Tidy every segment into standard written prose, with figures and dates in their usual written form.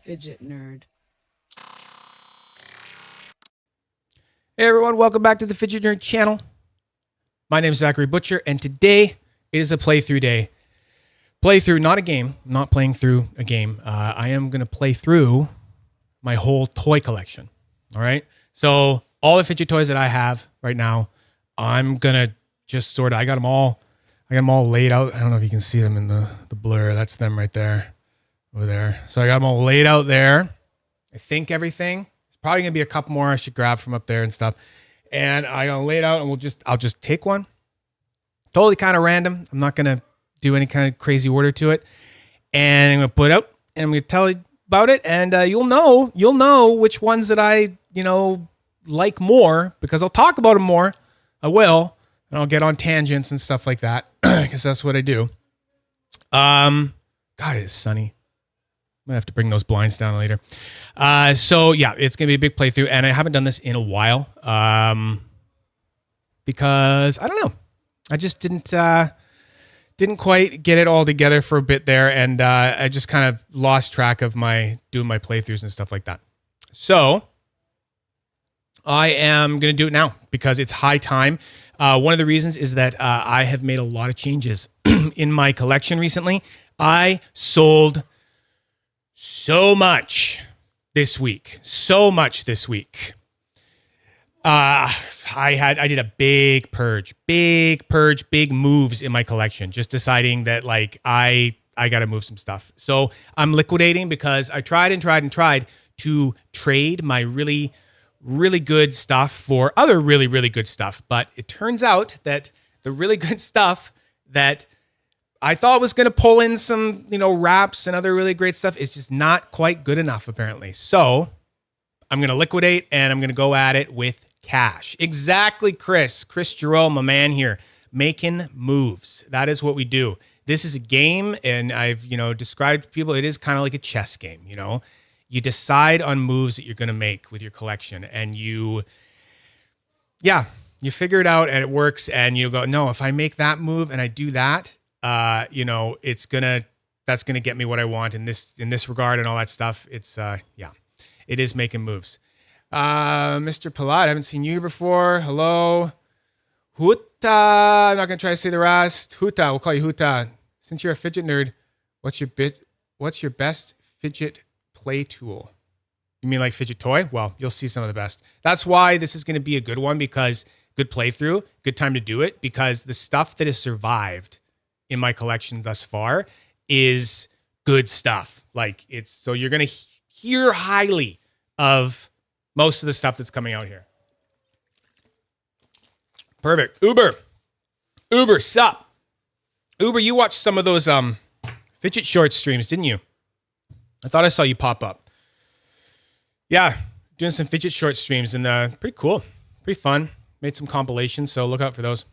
Fidget nerd. Hey everyone, welcome back to the Fidget Nerd channel. My name is Zachary Butcher, and today it is a playthrough day. Playthrough, not a game. I'm not playing through a game. I am going to play through my whole toy collection. All right? So all the Fidget toys that I have right now, I'm going to just sort of, I got them all laid out. I don't know if you can see them in the blur. That's them right there, over there. So I got them all laid out there. I think everything. Probably gonna be a couple more I should grab from up there and stuff. And I'm gonna lay it out and I'll just take one. Totally kind of random. I'm not gonna do any kind of crazy order to it. And I'm gonna put it out and I'm gonna tell you about it. And you'll know which ones that I, like more because I'll talk about them more. I will. And I'll get on tangents and stuff like that because that's what I do. God, it is sunny. I'm gonna have to bring those blinds down later. So yeah, it's gonna be a big playthrough, and I haven't done this in a while because I don't know, I just didn't quite get it all together for a bit there, and I just kind of lost track of doing my playthroughs and stuff like that. So I am gonna do it now because it's high time. One of the reasons is that I have made a lot of changes in my collection recently. I sold so much this week. I did a big purge, big moves in my collection. Just deciding that I got to move some stuff. So I'm liquidating because I tried to trade my really, really good stuff for other really, really good stuff. But it turns out that the really good stuff that I thought was going to pull in some, wraps and other really great stuff is just not quite good enough, apparently. So I'm going to liquidate and I'm going to go at it with cash. Exactly, Chris Jerome, my man here, making moves. That is what we do. This is a game, and I've, described to people, it is kind of like a chess game, You decide on moves that you're going to make with your collection, and you figure it out and it works, and you go, no, if I make that move and I do that, that's gonna get me what I want in this regard and all that stuff. It's it is making moves. Mr. Palat, I haven't seen you before. Hello. Huta, I'm not gonna try to say the rest. Huta, we'll call you Huta. Since you're a fidget nerd, what's your best fidget play tool? You mean like fidget toy? Well, you'll see some of the best. That's why this is gonna be a good one, because good playthrough, good time to do it, because the stuff that has survived in my collection thus far is good stuff. So you're going to hear highly of most of the stuff that's coming out here. Perfect. Uber, sup? Uber, you watched some of those Fidget short streams, didn't you? I thought I saw you pop up. Yeah, doing some Fidget short streams, and pretty cool, pretty fun. Made some compilations, so look out for those.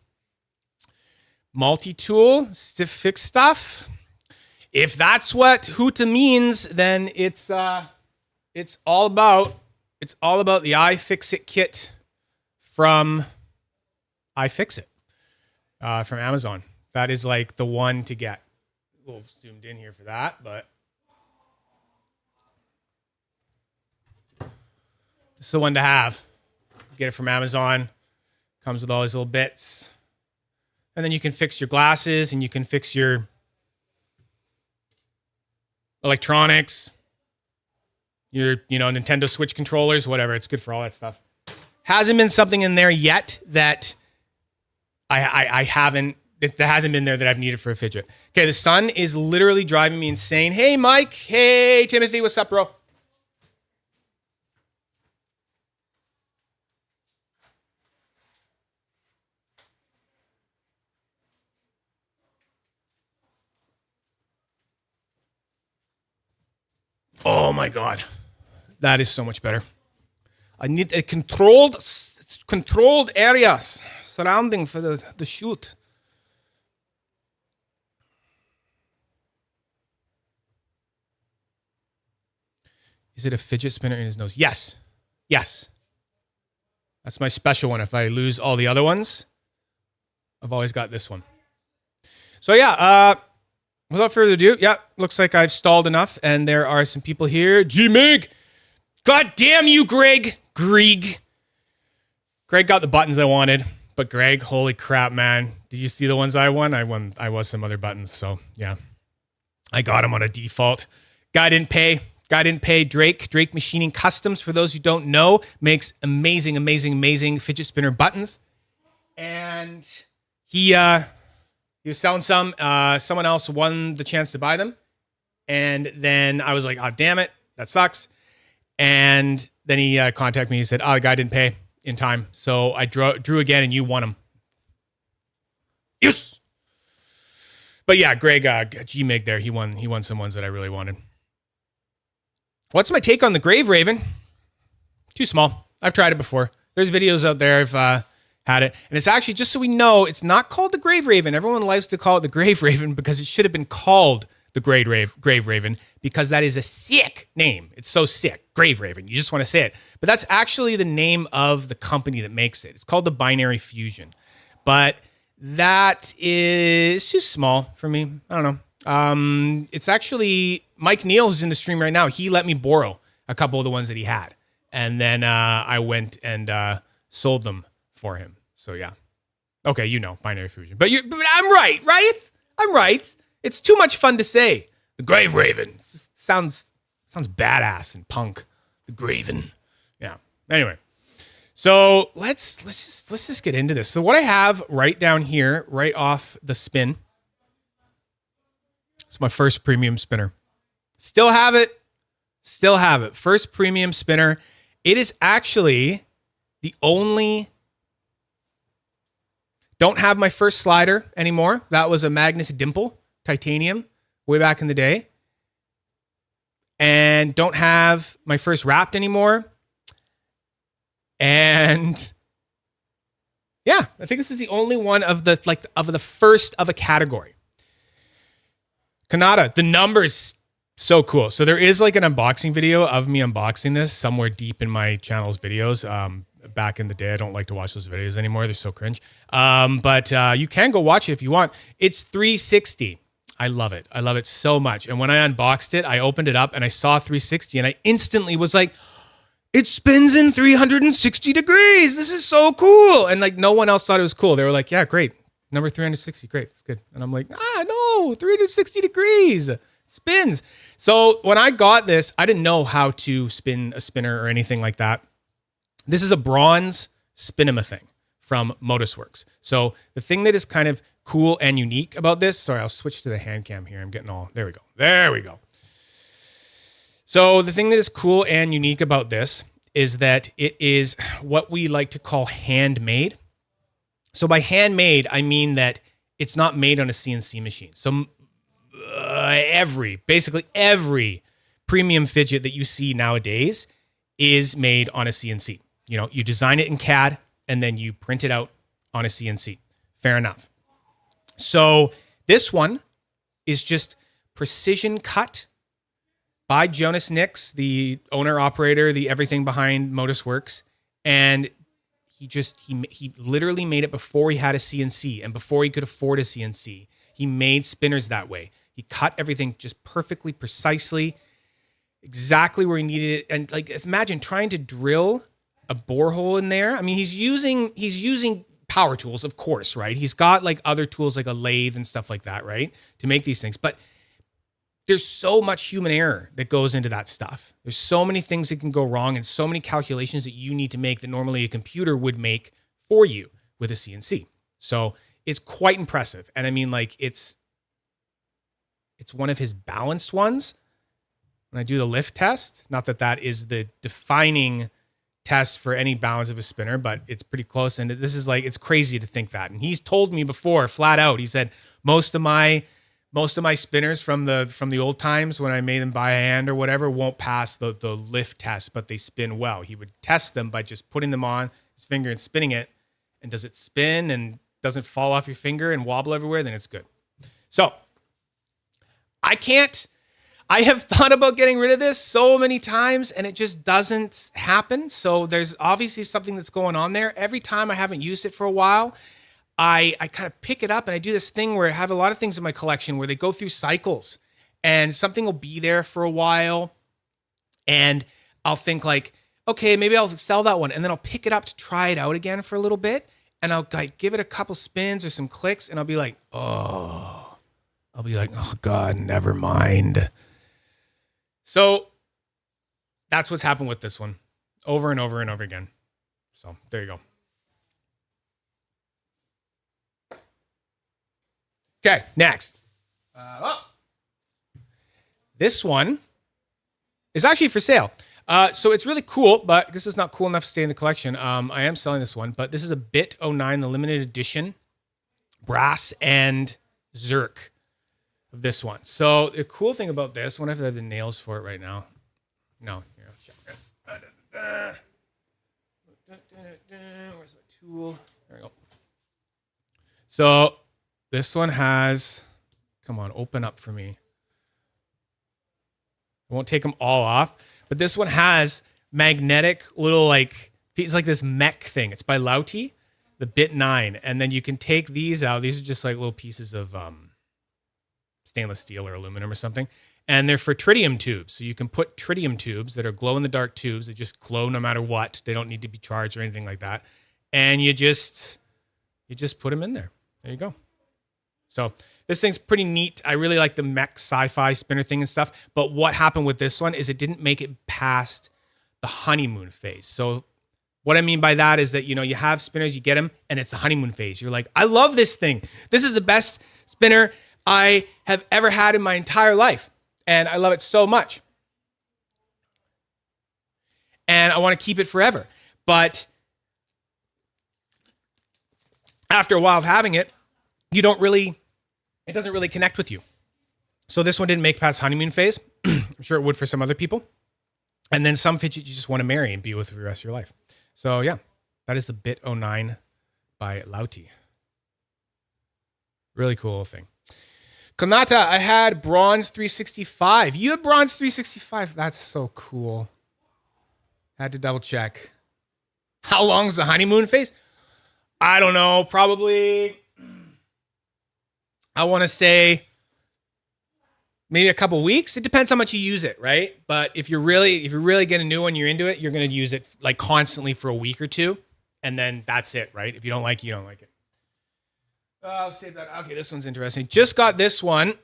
Multi-tool to fix stuff. If that's what Huta means, then it's all about the iFixit kit from iFixit from Amazon. That is like the one to get. A little zoomed in here for that, but it's the one to have. Get it from Amazon. Comes with all these little bits. And then you can fix your glasses and you can fix your electronics, your, Nintendo Switch controllers, whatever. It's good for all that stuff. Hasn't been something in there yet that I haven't, that hasn't been there that I've needed for a fidget. Okay, the sun is literally driving me insane. Hey, Mike. Hey, Timothy. What's up, bro? Oh my God, that is so much better. I need a controlled areas surrounding for the shoot. Is it a fidget spinner in his nose? Yes. That's my special one. If I lose all the other ones, I've always got this one. So yeah, without further ado, yeah, looks like I've stalled enough, and there are some people here. G-Mig! God damn you, Greg! Greg got the buttons I wanted, but Greg, holy crap, man. Did you see the ones I won? I won some other buttons, so yeah. I got them on a default. Guy didn't pay. Drake Machining Customs, for those who don't know, makes amazing fidget spinner buttons. And he was selling some. Someone else won the chance to buy them. And then I was like, oh, damn it. That sucks. And then he contacted me. He said, oh, the guy didn't pay in time. So I drew again, and you won them. Yes. But yeah, Greg, G-Mig there, he won some ones that I really wanted. What's my take on the Grave Raven? Too small. I've tried it before. There's videos out there. I've had it. And it's actually, just so we know, it's not called the Grave Raven. Everyone likes to call it the Grave Raven because it should have been called the Grave Raven, because that is a sick name. It's so sick. Grave Raven. You just want to say it. But that's actually the name of the company that makes it. It's called the Binary Fusion. But that is too small for me. I don't know. It's actually Mike Neal, who's in the stream right now. He let me borrow a couple of the ones that he had. And then I went and sold them for him. So yeah. Okay, you know, Binary Fusion. But I'm right? I'm right. It's too much fun to say. The Grave Raven. It just sounds badass and punk. The Graven. Yeah. Anyway. So let's just get into this. So what I have right down here, right off the spin, it's my first premium spinner. Still have it. First premium spinner. It is actually the only. Don't have my first slider anymore. That was a Magnus Dimple titanium way back in the day. And don't have my first wrapped anymore. And yeah, I think this is the only one of the first of a category. Kanata, the numbers, so cool. So there is like an unboxing video of me unboxing this somewhere deep in my channel's videos. Back in the day, I don't like to watch those videos anymore. They're so cringe. But you can go watch it if you want. It's 360. I love it. I love it so much. And when I unboxed it, I opened it up and I saw 360 and I instantly was like, it spins in 360 degrees. This is so cool. And like no one else thought it was cool. They were like, yeah, great. Number 360, great. It's good. And I'm like, no, 360 degrees. It spins. So when I got this, I didn't know how to spin a spinner or anything like that. This is a bronze Spinema thing from Modusworks. So the thing that is kind of cool and unique about this, sorry, I'll switch to the hand cam here. I'm getting all, there we go. So the thing that is cool and unique about this is that it is what we like to call handmade. So by handmade, I mean that it's not made on a CNC machine. So basically every premium fidget that you see nowadays is made on a CNC. You know, you design it in CAD and then you print it out on a CNC. Fair enough. So this one is just precision cut by Jonas Nix, the owner operator, the everything behind Modusworks, and he literally made it before he had a CNC and before he could afford a CNC. He made spinners that way. He cut everything just perfectly, precisely, exactly where he needed it. And like, imagine trying to drill a borehole in there. I mean, he's using power tools, of course, right? He's got like other tools like a lathe and stuff like that, right? To make these things. But there's so much human error that goes into that stuff. There's so many things that can go wrong and so many calculations that you need to make that normally a computer would make for you with a CNC. So it's quite impressive. And I mean, like, it's one of his balanced ones. When I do the lift test, not that that is the defining test for any balance of a spinner, but it's pretty close. And this is like, it's crazy to think that. And he's told me before, flat out, he said, most of my spinners from the old times when I made them by hand or whatever won't pass the lift test, but they spin well. He would test them by just putting them on his finger and spinning it. And does it spin and doesn't fall off your finger and wobble everywhere? Then it's good. So I have thought about getting rid of this so many times and it just doesn't happen. So there's obviously something that's going on there. Every time I haven't used it for a while, I kind of pick it up and I do this thing where I have a lot of things in my collection where they go through cycles, and something will be there for a while and I'll think like, okay, maybe I'll sell that one. And then I'll pick it up to try it out again for a little bit. And I'll like give it a couple spins or some clicks and I'll be like, oh God, never mind. So that's what's happened with this one over and over and over again. So there you go. Okay, next. This one is actually for sale. So it's really cool, but this is not cool enough to stay in the collection. I am selling this one, but this is a Bit 09, the limited edition brass and Zerk of this one. So the cool thing about this, I wonder if I have the nails for it right now. No, here, I'll check this. Where's my tool? There we go. So this one has, come on, open up for me. I won't take them all off, but this one has magnetic little it's like this mech thing. It's by Lauti, the Bit 9. And then you can take these out. These are just like little pieces of stainless steel or aluminum or something. And they're for tritium tubes. So you can put tritium tubes that are glow-in-the-dark tubes. They just glow no matter what. They don't need to be charged or anything like that. And you just put them in there. There you go. So this thing's pretty neat. I really like the mech sci-fi spinner thing and stuff. But what happened with this one is it didn't make it past the honeymoon phase. So what I mean by that is that, you have spinners, you get them, and it's the honeymoon phase. You're like, I love this thing. This is the best spinner I have ever had in my entire life. And I love it so much. And I want to keep it forever. But after a while of having it, it doesn't really connect with you. So this one didn't make past honeymoon phase. I'm sure it would for some other people. And then some Fidget you just want to marry and be with for the rest of your life. So yeah, that is the Bit 09 by Lauti. Really cool thing. Konata, I had bronze 365. You had bronze 365. That's so cool. Had to double check. How long is the honeymoon phase? I don't know. Probably, I want to say maybe a couple weeks. It depends how much you use it, right? But if you're really getting a new one, you're into it, you're going to use it like constantly for a week or two. And then that's it, right? If you don't like it, you don't like it. I'll save that. Okay, this one's interesting. Just got this one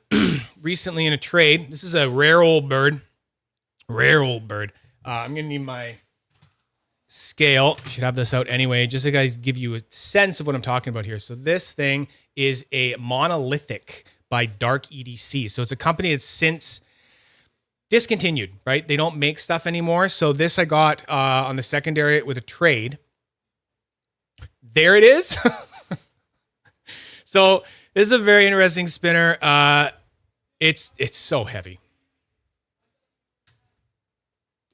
recently in a trade. This is a rare old bird. Rare old bird. I'm going to need my scale. I should have this out anyway, just so guys give you a sense of what I'm talking about here. So this thing is a monolithic by Dark EDC. So it's a company that's since discontinued, right? They don't make stuff anymore. So this I got on the secondary with a trade. There it is. So this is a very interesting spinner. It's so heavy.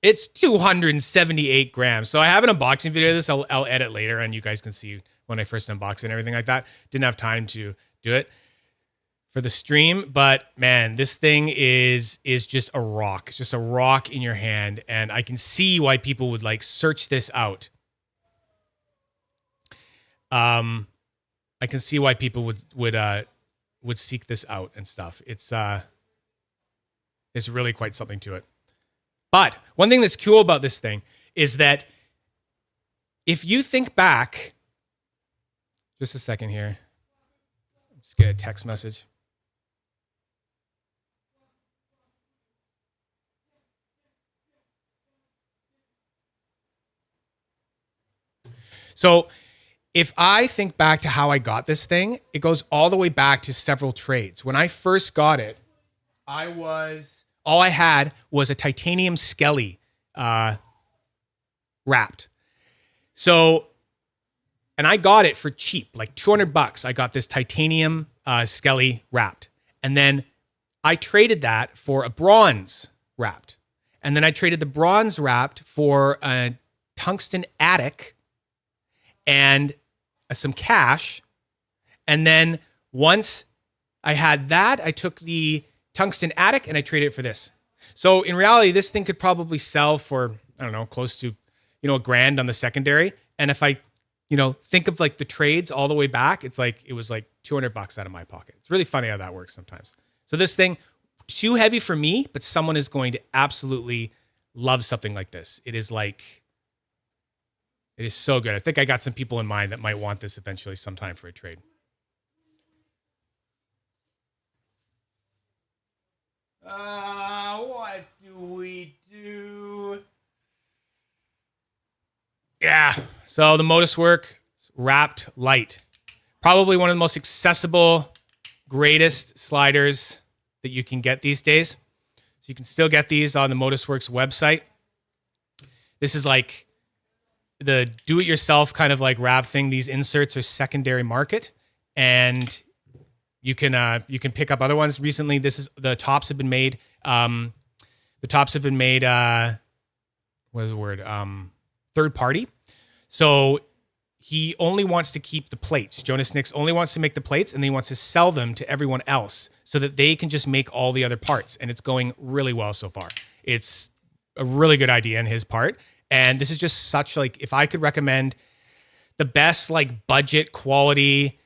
It's 278 grams. So I have an unboxing video of this. I'll edit later and you guys can see when I first unbox it and everything like that. Didn't have time to do it for the stream, but man, this thing is just a rock. It's just a rock in your hand, and I can see why people would like search this out. I can see why people would seek this out and stuff. It's really quite something to it. But one thing that's cool about this thing is that if you think back, just a second here, just get a text message. So if I think back to how I got this thing, it goes all the way back to several trades. When I first got it, all I had was a titanium skelly wrapped. So, and I got it for cheap, like $200. I got this titanium skelly wrapped. And then I traded that for a bronze wrapped. And then I traded the bronze wrapped for a tungsten attic and some cash. And then once I had that, I took the tungsten attic and I traded it for this. So in reality, this thing could probably sell for, I don't know, close to, $1,000 on the secondary. And if I think of like the trades all the way back. It's like, it was like $200 out of my pocket. It's really funny how that works sometimes. So this thing, too heavy for me, but someone is going to absolutely love something like this. It is so good. I think I got some people in mind that might want this eventually sometime for a trade. What do we do? Yeah. So the Modus Work Wrapped Light. Probably one of the most accessible, greatest sliders that you can get these days. So you can still get these on the Modus Works website. This is like the do-it-yourself kind of like wrap thing. These inserts are secondary market, and you can pick up other ones. Recently, the tops have been made. What is the word? Third party. So he only wants to keep the plates. Jonas Nix only wants to make the plates, and then he wants to sell them to everyone else so that they can just make all the other parts. And it's going really well so far. It's a really good idea on his part. And this is just such like, if I could recommend the best like budget quality,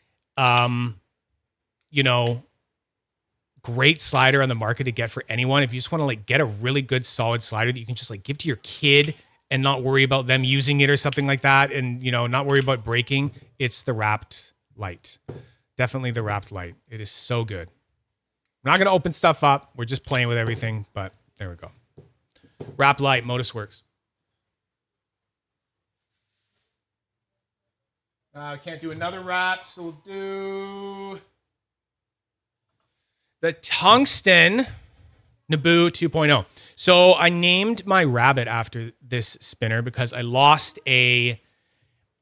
great slider on the market to get for anyone. If you just want to like get a really good solid slider that you can just like give to your kid and not worry about them using it or something like that, and not worry about breaking, it's the Wrapped Light. Definitely the Wrapped Light. It is so good. I'm not going to open stuff up. We're just playing with everything, but there we go. Wrapped Light, Modus Works. I can't do another wrap, so we'll do the Tungsten Naboo 2.0. So I named my rabbit after this spinner because I lost a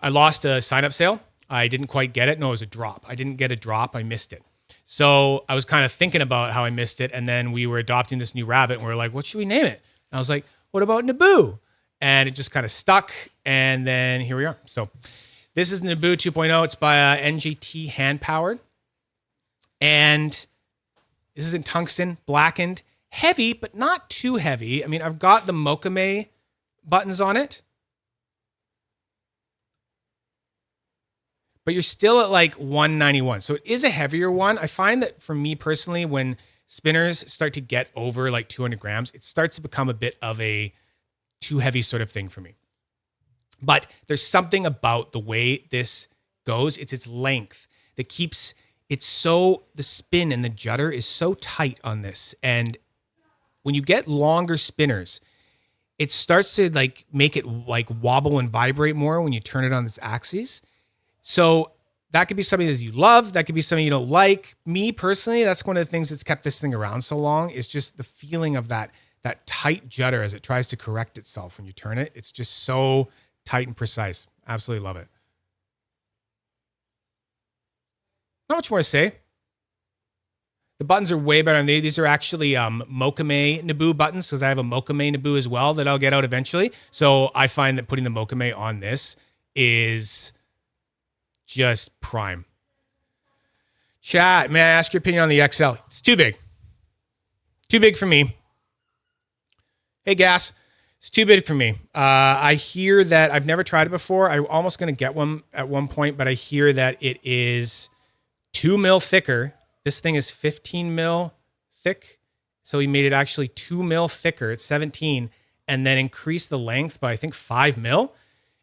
sign-up sale. I didn't quite get it. No, it was a drop. I didn't get a drop. I missed it. So I was kind of thinking about how I missed it, and then we were adopting this new rabbit, and we were like, what should we name it? And I was like, what about Naboo? And it just kind of stuck, and then here we are. So this is Naboo 2.0. It's by NGT hand-powered. And this is in tungsten, blackened, heavy, but not too heavy. I mean, I've got the Mokame buttons on it. But you're still at like 191. So it is a heavier one. I find that for me personally, when spinners start to get over like 200 grams, it starts to become a bit of a too heavy sort of thing for me. But there's something about the way this goes. It's its length that keeps it so, the spin and the judder is so tight on this. And when you get longer spinners, it starts to like make it like wobble and vibrate more when you turn it on this axis. So that could be something that you love. That could be something you don't like. Me personally, that's one of the things that's kept this thing around so long, is just the feeling of that tight judder as it tries to correct itself when you turn it. It's just so tight and precise. Absolutely love it. Not much more to say. The buttons are way better. And these are actually Mokame Naboo buttons, because I have a Mokame Naboo as well that I'll get out eventually. So I find that putting the Mokame on this is just prime. Chat, may I ask your opinion on the XL? It's too big. Too big for me. Hey, Gas. It's too big for me. I hear that I've never tried it before. I'm almost going to get one at one point, but I hear that it is 2 mil thicker. This thing is 15 mil thick. So he made it actually 2 mil thicker. It's 17, and then increased the length by, I think, 5 mil.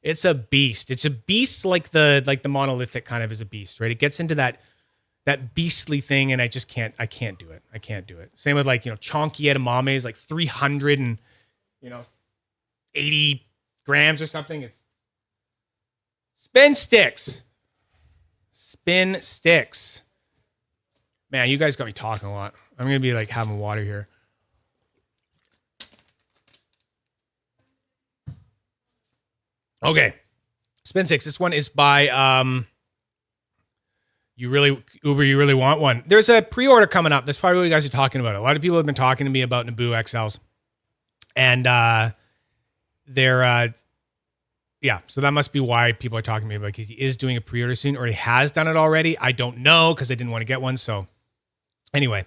It's a beast. It's a beast like the monolithic kind of is a beast, right? It gets into that beastly thing, and I can't do it. I can't do it. Same with like, chonky edamame is like 300 and 80 grams or something. It's spin sticks. Spin sticks. Man, you guys got me talking a lot. I'm going to be like having water here. Okay. Spin sticks. This one is by you really want one. There's a pre-order coming up. That's probably what you guys are talking about. A lot of people have been talking to me about Naboo XLs. And so that must be why people are talking to me about it, because he is doing a pre-order soon, or he has done it already. I don't know, because I didn't want to get one. So anyway,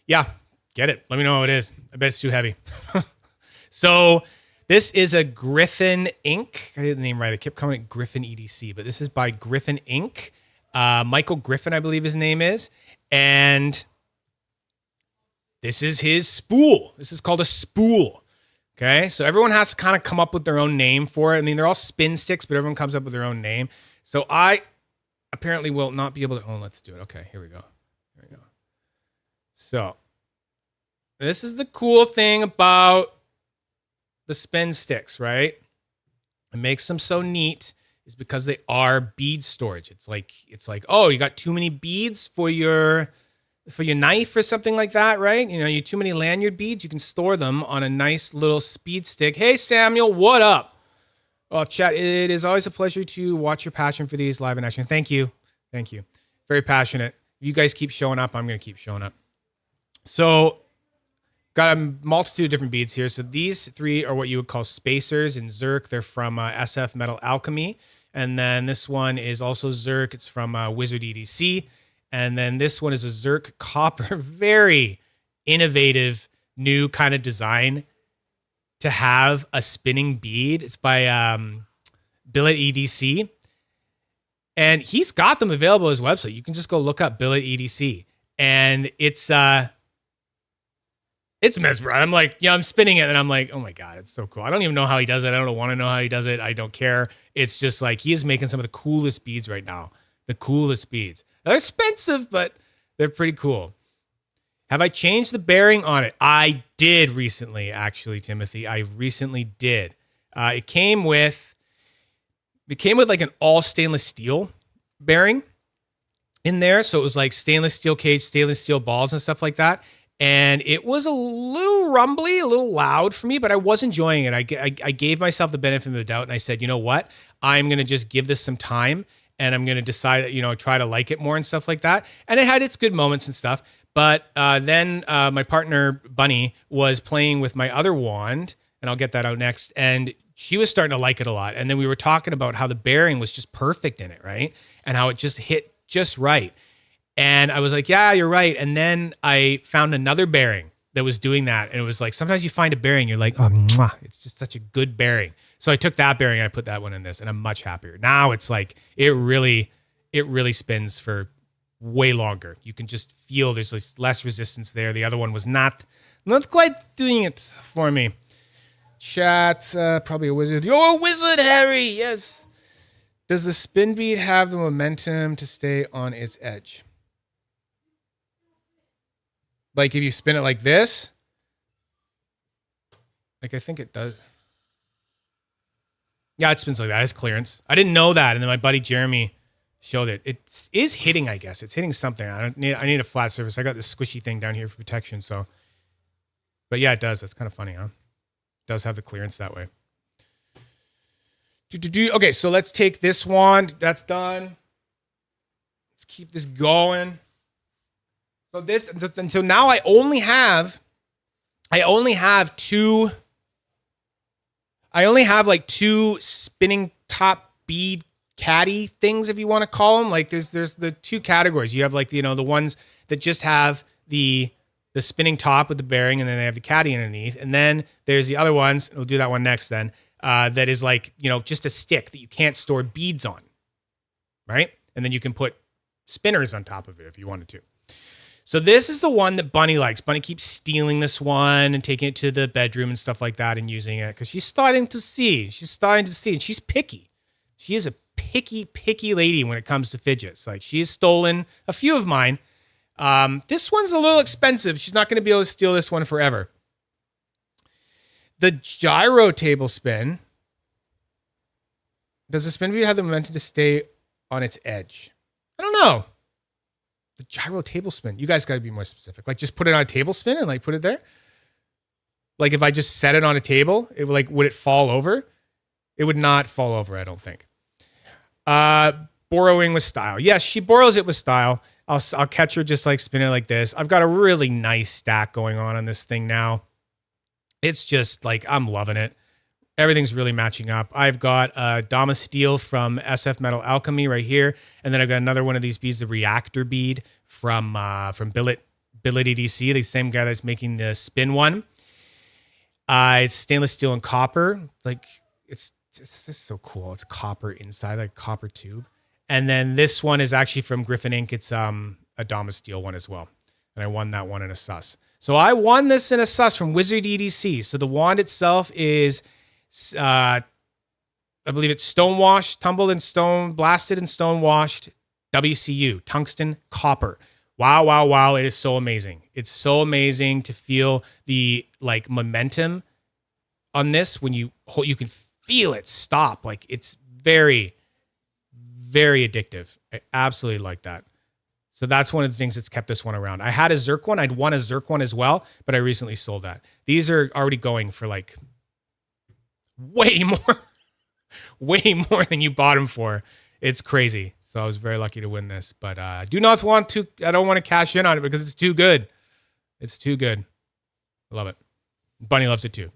yeah, get it. Let me know how it is. I bet it's too heavy. So This is a Griffin Inc. I didn't name right. I kept calling it Griffin EDC, but this is by Griffin Inc. Michael Griffin, I believe his name is. And this is his spool. This is called a spool. Okay, so everyone has to kind of come up with their own name for it. I mean, they're all spin sticks, but everyone comes up with their own name. So I apparently will not be able to. Oh, let's do it. Okay, here we go. Here we go. So this is the cool thing about the spin sticks, right? It makes them so neat is because they are bead storage. It's like, oh, you got too many beads for your knife or something like that, right? You know, you too many lanyard beads, you can store them on a nice little speed stick. Hey, Samuel, what up? Oh, chat, it is always a pleasure to watch your passion for these live in action. Thank you. Thank you. Very passionate. If you guys keep showing up, I'm going to keep showing up. So, got a multitude of different beads here. So these three are what you would call spacers in Zerk. They're from SF Metal Alchemy. And then this one is also Zerk. It's from Wizard EDC. And then this one is a Zerk Copper. Very innovative, new kind of design to have a spinning bead. It's by Billet EDC. And he's got them available on his website. You can just go look up Billet EDC. And it's mesmerizing. I'm like, I'm spinning it and I'm like, oh my God, it's so cool. I don't even know how he does it. I don't want to know how he does it. I don't care. It's just like, he is making some of the coolest beads right now. The coolest beads. They're expensive, but they're pretty cool. Have I changed the bearing on it? I did recently, actually, Timothy. I recently did. It came with like an all stainless steel bearing in there. So it was like stainless steel cage, stainless steel balls and stuff like that. And it was a little rumbly, a little loud for me, but I was enjoying it. I gave myself the benefit of the doubt, and I said, you know what? I'm going to just give this some time, and I'm going to decide that, try to like it more and stuff like that. And it had its good moments and stuff. But then my partner, Bunny, was playing with my other wand, and I'll get that out next, and she was starting to like it a lot. And then we were talking about how the bearing was just perfect in it, right? And how it just hit just right. And I was like, yeah, you're right. And then I found another bearing that was doing that. And it was like, sometimes you find a bearing, you're like, oh, mwah, it's just such a good bearing. So I took that bearing and I put that one in this, and I'm much happier. Now it's like, it really spins for way longer. You can just feel there's less resistance there. The other one was not quite doing it for me. Chat, probably a wizard. You're a wizard, Harry. Yes. Does the spin bead have the momentum to stay on its edge? Like if you spin it like this, like I think it does. Yeah, it spins like that. It's clearance. I didn't know that, and then my buddy Jeremy showed it. It is hitting, I guess. It's hitting something. I need a flat surface. I got this squishy thing down here for protection. So, but yeah, it does. That's kind of funny, huh? It does have the clearance that way. Okay, so let's take this wand. That's done. Let's keep this going. So this until now, I only have two. I only have like two spinning top bead caddy things, if you want to call them. Like there's the two categories. You have like the ones that just have the spinning top with the bearing, and then they have the caddy underneath. And then there's the other ones. We'll do that one next then. That is like just a stick that you can't store beads on, right? And then you can put spinners on top of it if you wanted to. So this is the one that Bunny likes. Bunny keeps stealing this one and taking it to the bedroom and stuff like that and using it because she's starting to see. And she's picky. She is a picky lady when it comes to fidgets. Like she's stolen a few of mine. This one's a little expensive. She's not going to be able to steal this one forever. The gyro table spin. Does the spin bead have the momentum to stay on its edge? I don't know. The gyro table spin. You guys got to be more specific. Like just put it on a table spin and like put it there. Like if I just set it on a table, it would it fall over? It would not fall over, I don't think. Borrowing with style. Yes, she borrows it with style. I'll catch her just like spinning like this. I've got a really nice stack going on this thing now. It's just like, I'm loving it. Everything's really matching up. I've got a Dama Steel from SF Metal Alchemy right here. And then I've got another one of these beads, the Reactor bead from Billet EDC, the same guy that's making the spin one. It's stainless steel and copper. Like it's just so cool. It's copper inside, like copper tube. And then this one is actually from Griffin Ink. It's a Damas steel one as well. And I won that one in a sus. So I won this in a sus from Wizard EDC. So the wand itself is, I believe it's stone washed, tumbled and stone, blasted and stone washed, WCU, tungsten copper. Wow, wow, wow. It is so amazing. It's so amazing to feel the like momentum on this when you can feel it stop. Like it's very, very addictive. I absolutely like that. So that's one of the things that's kept this one around. I had a Zerk one. I'd won a Zerk one as well, but I recently sold that. These are already going for like way more than you bought them for. It's crazy. So I was very lucky to win this, but I don't want to cash in on it because it's too good. It's too good. I love it. Bunny loves it too.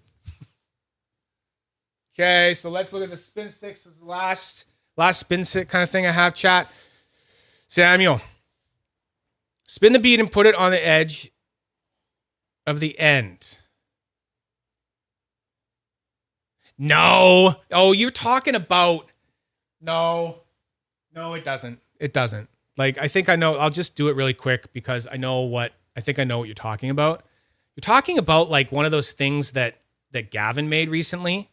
Okay, so let's look at the spin six. This is the last spin stick kind of thing I have, chat. Samuel, spin the bead and put it on the edge of the end. No. Oh, you're talking about... No, it doesn't. It doesn't. Like, I think I know. I'll just do it really quick because I think I know what you're talking about. You're talking about like one of those things that Gavin made recently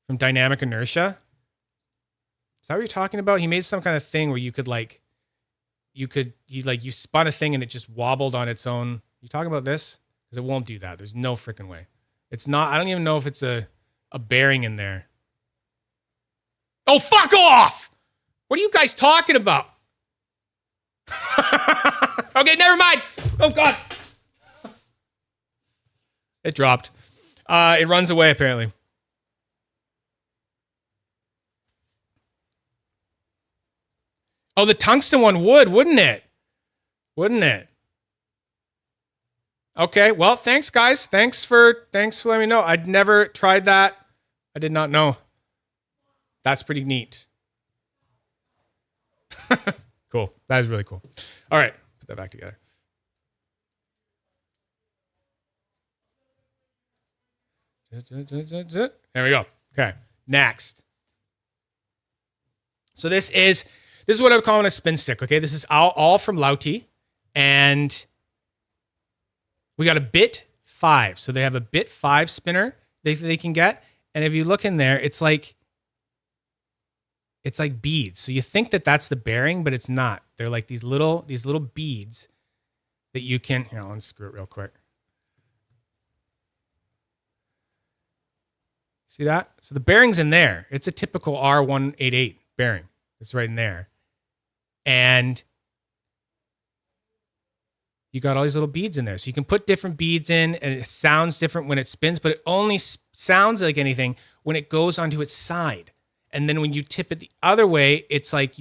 from Dynamic Inertia. Is that what you're talking about? He made some kind of thing where you spun a thing and it just wobbled on its own. You talking about this? Because it won't do that. There's no freaking way. It's not. I don't even know if it's a bearing in there. Oh, fuck off! What are you guys talking about? Okay, never mind. Oh, God. It dropped. It runs away, apparently. Oh, the tungsten one would, wouldn't it? Wouldn't it? Okay, well, thanks, guys. Thanks for letting me know. I'd never tried that. I did not know. That's pretty neat. Cool. That is really cool. All right, put that back together. There we go. Okay, next. So this is what I'm calling a spin stick. Okay, this is all from Lauti, and we got a bit 5. So they have a bit 5 spinner they can get, and if you look in there, it's like beads. So you think that that's the bearing, but it's not. They're like these little beads that you can. Here, I'll unscrew it real quick. See that? So the bearing's in there. It's a typical R188 bearing. It's right in there. And you got all these little beads in there. So you can put different beads in, and it sounds different when it spins, but it only sounds like anything when it goes onto its side. And then when you tip it the other way, it's like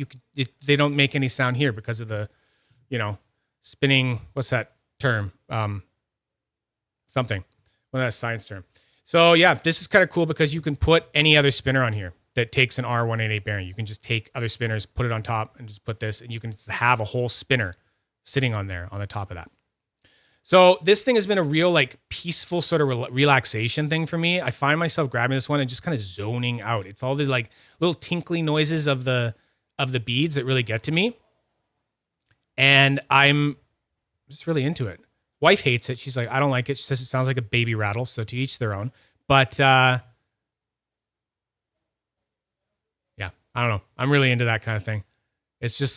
they don't make any sound here because of the, spinning. What's that term? Something. Well, that's a science term. So yeah, this is kind of cool because you can put any other spinner on here that takes an R188 bearing. You can just take other spinners, put it on top, and just put this, and you can have a whole spinner sitting on there on the top of that. So this thing has been a real like peaceful sort of relaxation thing for me. I find myself grabbing this one and just kind of zoning out. It's all the like little tinkly noises of the beads that really get to me. And I'm just really into it. Wife hates it. She's like, I don't like it. She says it sounds like a baby rattle. So to each their own. But yeah, I don't know. I'm really into that kind of thing. It's just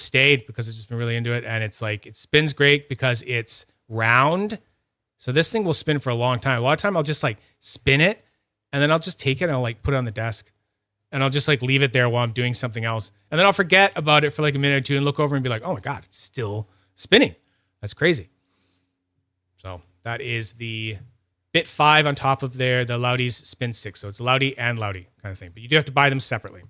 stayed because I've just been really into it. And it's like, it spins great because it's round. So this thing will spin for a long time. A lot of time I'll just like spin it and then I'll just take it and I'll like put it on the desk and I'll just like leave it there while I'm doing something else. And then I'll forget about it for like a minute or two and look over and be like, oh my God, it's still spinning. That's crazy. So that is the bit 5 on top of there, the Laudi's spin stick. So it's Lauti and Lauti kind of thing, but you do have to buy them separately.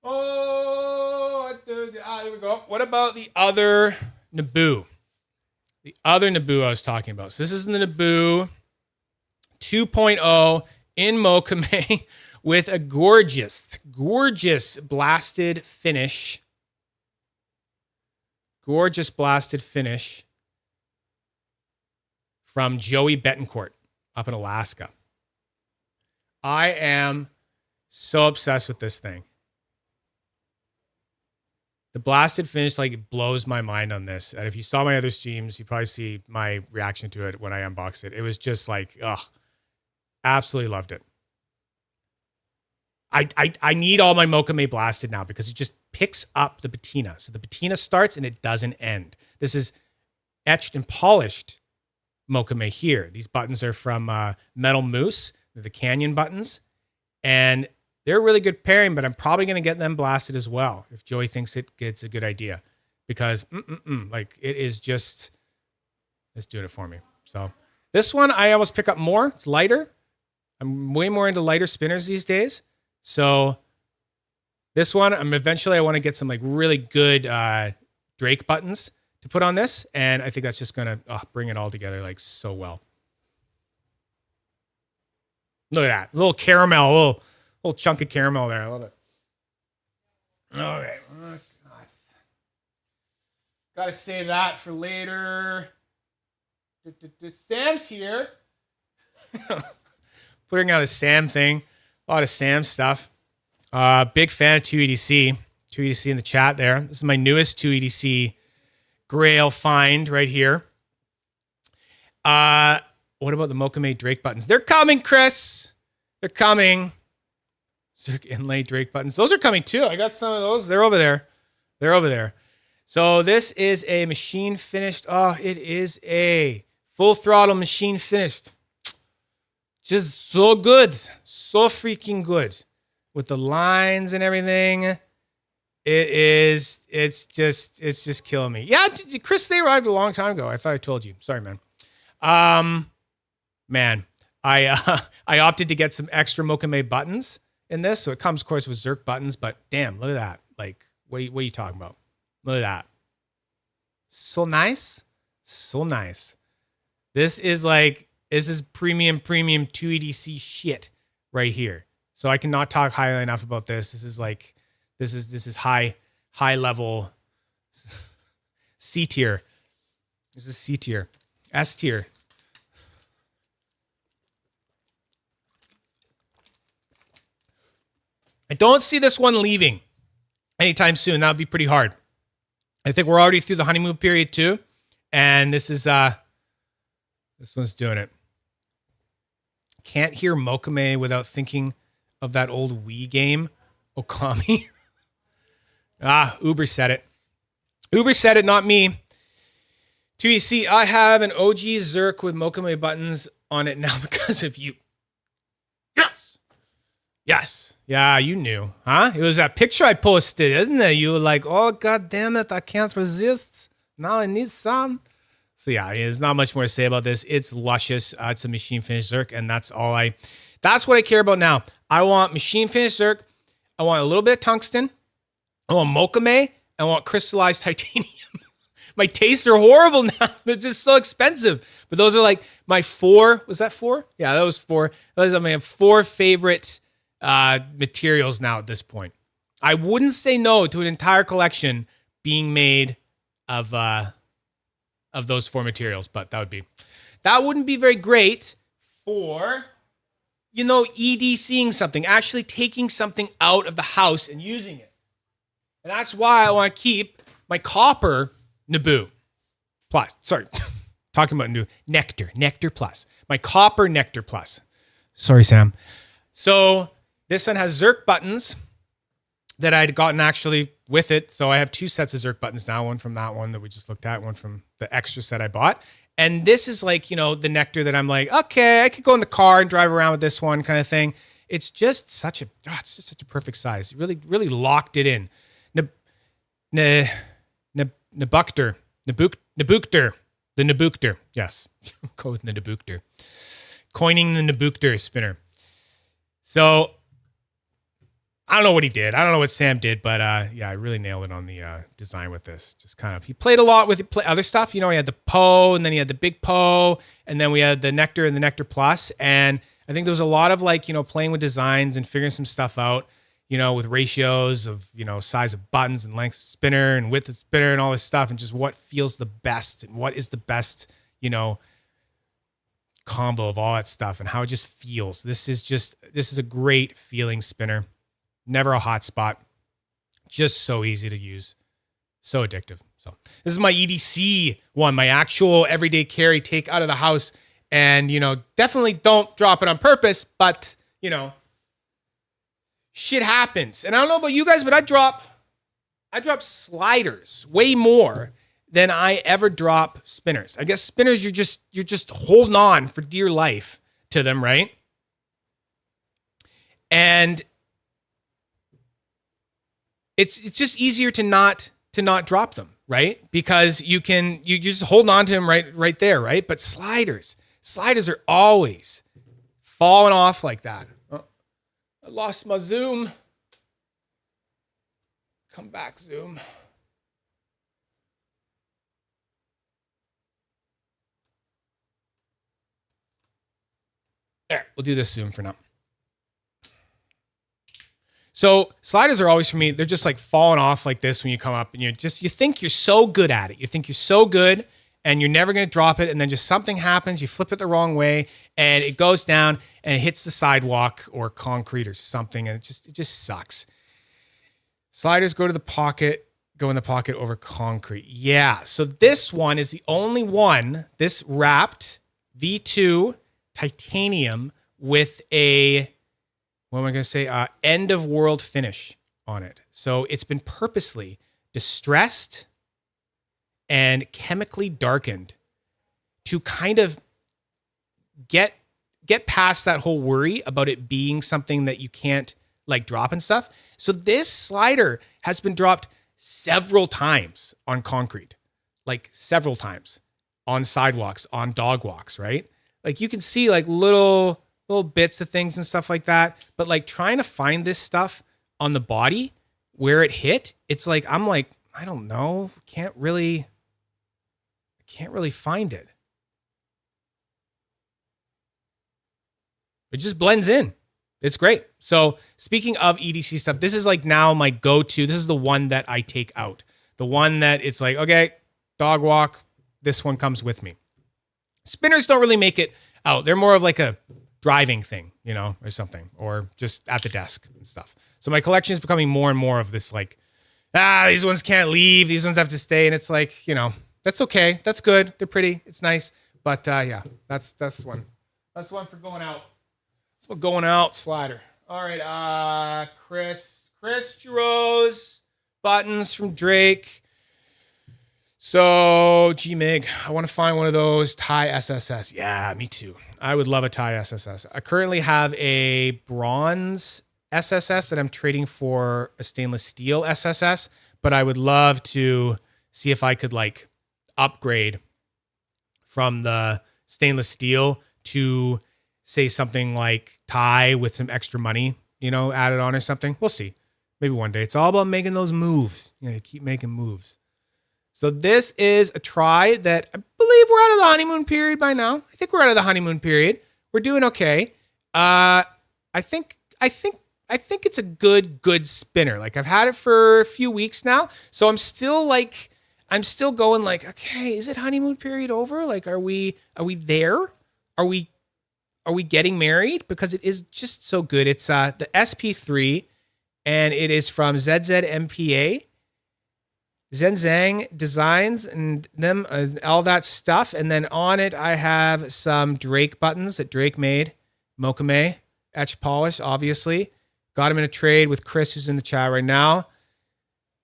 Oh, here we go. What about the other Naboo? The other Naboo I was talking about. So this is the Naboo 2.0 in Mokume with a gorgeous blasted finish. Gorgeous blasted finish. from Joey Betancourt up in Alaska. I am so obsessed with this thing. The blasted finish like blows my mind on this. And if you saw my other streams, you probably see my reaction to it when I unboxed it. It was just like, absolutely loved it. I need all my Mokume blasted now because it just picks up the patina. So the patina starts and it doesn't end. This is etched and polished Mokume here. These buttons are from Metal Moose. They're the Canyon buttons. And they're a really good pairing, but I'm probably going to get them blasted as well if Joey thinks it's a good idea. Because, like, it is just, it's doing it for me. So this one, I almost pick up more. It's lighter. I'm way more into lighter spinners these days. So this one, I want to get some, like, really good Drake buttons to put on this. And I think that's just going to bring it all together, like, so well. Look at that. A little caramel, little chunk of caramel there. I love it. Okay. Oh, God. Gotta save that for later. Sam's here. Putting out a Sam thing. A lot of Sam stuff. Big fan of 2EDC. 2EDC in the chat there. This is my newest 2EDC Grail find right here. What about the Mokume Drake buttons? They're coming, Chris. They're coming. Zerk inlay Drake buttons. Those are coming too. I got some of those. They're over there. They're over there. So this is a machine finished. Oh, it is a full throttle machine finished. Just so good. So freaking good. With the lines and everything. It's just killing me. Yeah, Chris, they arrived a long time ago. I thought I told you. Sorry, man. Man, I opted to get some extra Mokume buttons in this. So it comes, of course, with Zerk buttons, but damn, look at that. Like, what are you talking about? Look at that. So nice. So nice. This is premium 2EDC shit right here. So I cannot talk highly enough about this. This is high level C tier. This is C tier. S tier. I don't see this one leaving anytime soon. That would be pretty hard. I think we're already through the honeymoon period too. And this one's doing it. Can't hear Mokume without thinking of that old Wii game, Okami. Uber said it. Uber said it, not me. 2EC, I have an OG Zerk with Mokume buttons on it now because of you. Yes. Yes. Yeah, you knew, huh? It was that picture I posted, isn't it? You were like, oh, God damn it, I can't resist. Now I need some. So yeah, there's not much more to say about this. It's luscious. It's a machine finished Zerk, and that's what I care about now. I want machine finished Zerk. I want a little bit of tungsten. I want Mokume. I want crystallized titanium. My tastes are horrible now. They're just so expensive. But those are like my 4. Was that 4? Yeah, that was 4. Those are my 4 favorite materials now at this point. I wouldn't say no to an entire collection being made of those 4 materials, but that wouldn't be very great for, EDCing something, actually taking something out of the house and using it. And that's why I want to keep my copper Naboo Plus. Sorry, talking about new Nectar Plus. My copper Nectar Plus. Sorry, Sam. So this one has Zerk buttons that I'd gotten actually with it. So I have 2 sets of Zerk buttons now. One from that one that we just looked at, one from the extra set I bought. And this is like, the Nectar that I'm like, okay, I could go in the car and drive around with this one kind of thing. It's just such a perfect size. It really, really locked it in. Nabukter. The Nabukter. Yes. Go with the Nabukter. Coining the Nabukter spinner. So I don't know what he did. I don't know what Sam did, but yeah, I really nailed it on the design with this. Just kind of, he played a lot with other stuff. He had the Poe, and then he had the big Poe, and then we had the Nectar and the Nectar Plus. And I think there was a lot of playing with designs and figuring some stuff out, with ratios of, size of buttons and length of spinner and width of spinner and all this stuff, and just what feels the best and what is the best, combo of all that stuff and how it just feels. This is a great feeling spinner. Never a hot spot. Just so easy to use. So addictive. So this is my EDC one, my actual everyday carry, take out of the house. And, definitely don't drop it on purpose, but, shit happens. And I don't know about you guys, but I drop sliders way more than I ever drop spinners. I guess spinners, you're just holding on for dear life to them, right? And it's just easier to not drop them, right? Because you're just holding on to them right there, right? But sliders are always falling off like that. Oh, I lost my zoom. Come back, zoom. There, we'll do this zoom for now. So sliders are always, for me, they're just like falling off like this when you come up and you think you're so good at it. You think you're so good and you're never going to drop it. And then just something happens. You flip it the wrong way and it goes down and it hits the sidewalk or concrete or something. And it just sucks. Sliders go in the pocket over concrete. Yeah. So this one is the only one, this wrapped V2 titanium with a, what am I going to say? End of world finish on it. So it's been purposely distressed and chemically darkened to kind of get past that whole worry about it being something that you can't like drop and stuff. So this slider has been dropped several times on concrete, like several times on sidewalks, on dog walks, right? Like you can see like little bits of things and stuff like that. But like trying to find this stuff on the body where it hit, it's like, I'm like, I don't know. Can't really find it. It just blends in. It's great. So speaking of EDC stuff, this is like now my go-to. This is the one that I take out. The one that it's like, okay, dog walk. This one comes with me. Spinners don't really make it out. They're more of like a driving thing, or something, or just at the desk and stuff. So my collection is becoming more and more of this like, these ones can't leave. These ones have to stay. And it's like, that's okay. That's good. They're pretty. It's nice. But yeah, that's one. That's one for going out. That's what going out slider. All right. Chris Giroux, buttons from Drake. So, G-Mig, I want to find one of those Thai SSS. Yeah, me too. I would love a Thai SSS. I currently have a bronze SSS that I'm trading for a stainless steel SSS, but I would love to see if I could like upgrade from the stainless steel to say something like Thai with some extra money, added on or something. We'll see. Maybe one day. It's all about making those moves. You keep making moves. So this is a try that I believe we're out of the honeymoon period by now. I think we're out of the honeymoon period. We're doing okay. I think it's a good spinner. Like I've had it for a few weeks now. So I'm still going like, okay, is it honeymoon period over? Like, are we there? Are we getting married? Because it is just so good. It's the SP3 and it is from ZZMPA. Zenzang designs and them, all that stuff. And then on it, I have some Drake buttons that Drake made. Mokame, etch polish, obviously. Got him in a trade with Chris, who's in the chat right now.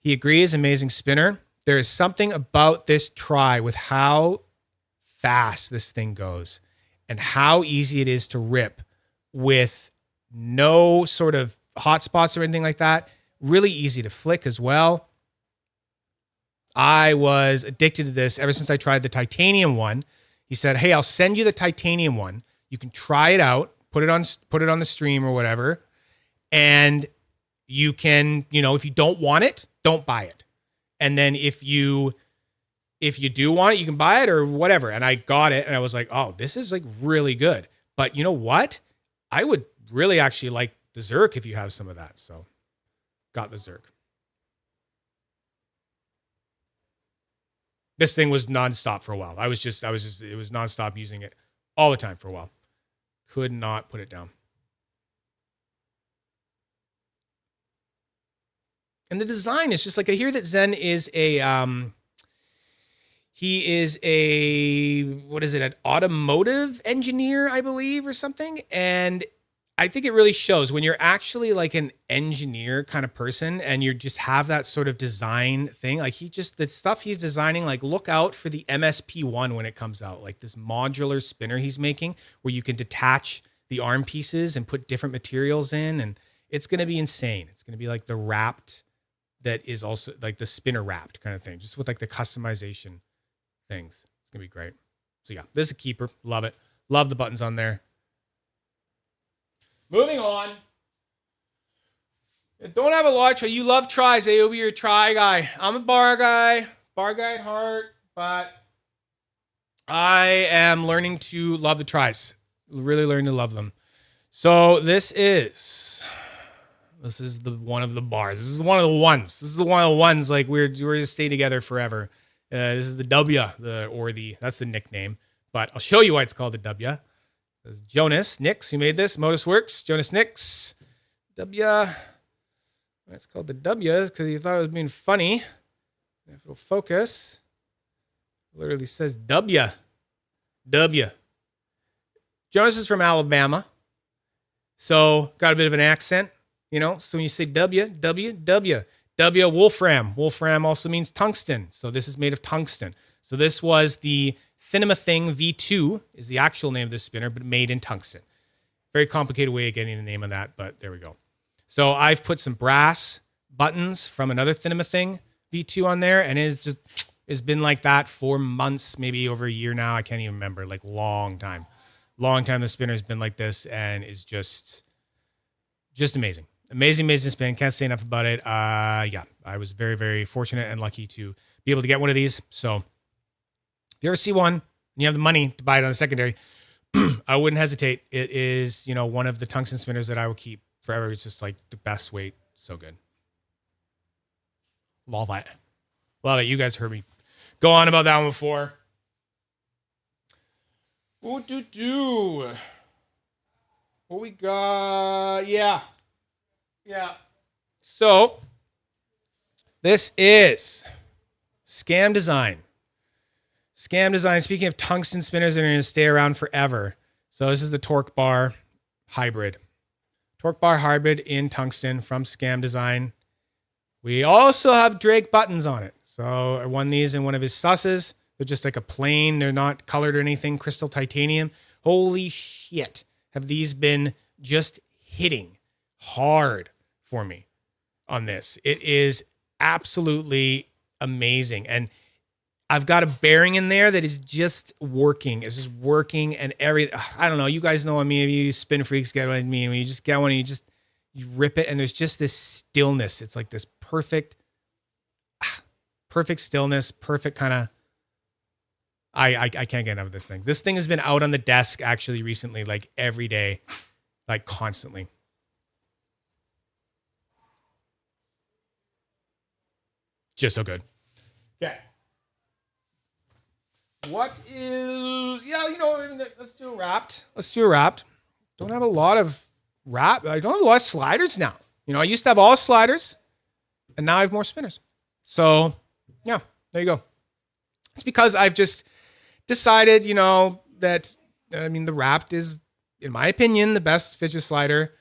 He agrees, amazing spinner. There is something about this try with how fast this thing goes and how easy it is to rip with no sort of hot spots or anything like that. Really easy to flick as well. I was addicted to this ever since I tried the titanium one. He said, hey, I'll send you the titanium one. You can try it out, put it on the stream or whatever. And you can, if you don't want it, don't buy it. And then if you do want it, you can buy it or whatever. And I got it and I was like, oh, this is like really good. But you know what? I would really actually like the Zerk if you have some of that. So got the Zerk. This thing was nonstop for a while. It was nonstop using it all the time for a while. Could not put it down. And the design is just like, I hear that Zen is he is an automotive engineer, I believe, or something. And I think it really shows when you're actually like an engineer kind of person and you just have that sort of design thing. Like the stuff he's designing, like look out for the MSP1 when it comes out, like this modular spinner he's making where you can detach the arm pieces and put different materials in. And it's going to be insane. It's going to be like the wrapped that is also like the spinner wrapped kind of thing, just with like the customization things. It's going to be great. So yeah, this is a keeper. Love it. Love the buttons on there. Moving on. Don't have a lot of try. You love tries, AOB. You're a try guy. I'm a bar guy at heart, but I am learning to love the tries. Really learning to love them. So this is one of the bars. This is one of the ones. This is one of the ones like we're gonna stay together forever. This is the W, that's the nickname. But I'll show you why it's called the W. It's Jonas Nix who made this. Modus Works. Jonas Nix. W. It's called the W because he thought it was being funny. If it'll focus, it literally says W. W. Jonas is from Alabama, so got a bit of an accent, you know. So when you say W, Wolfram. Wolfram also means tungsten. So this is made of tungsten. So this was the Thing V2 is the actual name of this spinner, but made in tungsten. Very complicated way of getting the name of that, but there we go. So I've put some brass buttons from another Thing V2 on there, and it's been like that for months, maybe over a year now. I can't even remember, like long time. Long time the spinner's been like this, and is just amazing. Amazing spin. Can't say enough about it. Yeah, I was very, very fortunate and lucky to be able to get one of these. So if you ever see one and you have the money to buy it on the secondary, I wouldn't hesitate. It is, one of the tungsten spinners that I will keep forever. It's just like the best weight. So good. Love it. Love it. You guys heard me go on about that one before. What we got? Yeah. So this is Scam Design. Scam Design. Speaking of tungsten spinners that are going to stay around forever. So this is the Torque Bar Hybrid. Torque Bar Hybrid in tungsten from Scam Design. We also have Drake buttons on it. So I won these in one of his susses. They're just like a plain, they're not colored or anything, crystal titanium. Holy shit. Have these been just hitting hard for me on this. It is absolutely amazing. And I've got a bearing in there that is just working. It's just working and I don't know. You guys know what I mean. You spin freaks get what I mean. When you just get one and you rip it and there's just this stillness. It's like this perfect stillness, perfect kind of, I can't get enough of this thing. This thing has been out on the desk actually recently, like every day, like constantly. Just so good. Okay. What is, let's do a wrapped. Don't have a lot of I don't have a lot of sliders now. I used to have all sliders and now I have more spinners. So yeah, there you go. It's because I've just decided, that, the wrapped is, in my opinion, the best fidget slider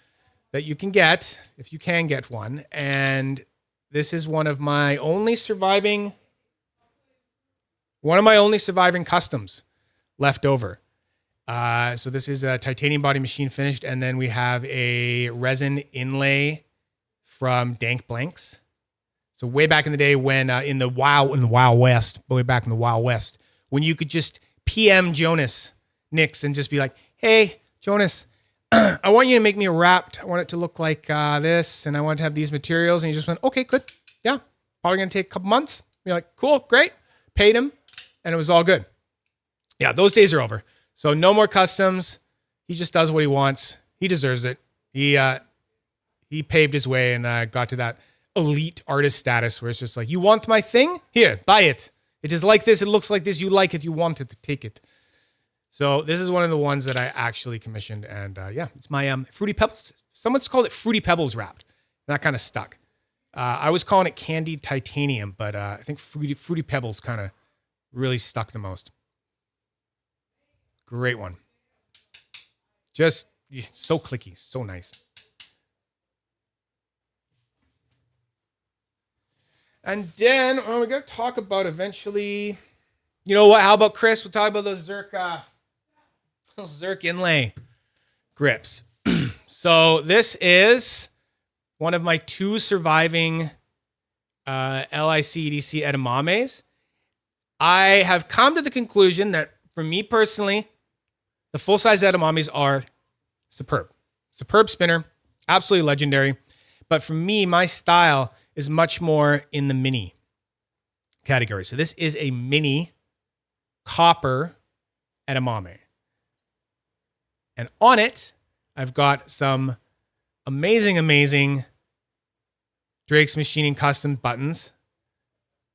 that you can get, if you can get one. And this is one of my only surviving customs left over. So this is a titanium body machine finished. And then we have a resin inlay from Dank Blanks. So way back in the day when in the Wild West, when you could just PM Jonas Nix and just be like, hey, Jonas, I want you to make me a wrapped. I want it to look like this, and I want to have these materials. And he just went, okay, good. Yeah, probably going to take a couple months. You're like, cool, great. Paid him, and it was all good. Yeah, those days are over. So no more customs. He just does what he wants. He deserves it. He paved his way and got to that elite artist status where it's just like, you want my thing? Here, buy it. It is like this. It looks like this. You like it. You want it. Take it. So this is one of the ones that I actually commissioned, and yeah, it's my Fruity Pebbles. Someone's called it Fruity Pebbles wrapped. And that kind of stuck. I was calling it candied titanium, but I think Fruity Pebbles kind of really stuck the most. Great one. Just so clicky, so nice. And then we're going to talk about eventually, you know what? How about Chris? We'll talk about those Zerk inlay grips. So this is one of my 2 surviving LIC EDC edamames. I have come to the conclusion that for me personally, the full-size edamames are superb. Superb spinner, absolutely legendary. But for me, my style is much more in the mini category. So this is a mini copper edamame. And on it, I've got some amazing Drake's Machining custom buttons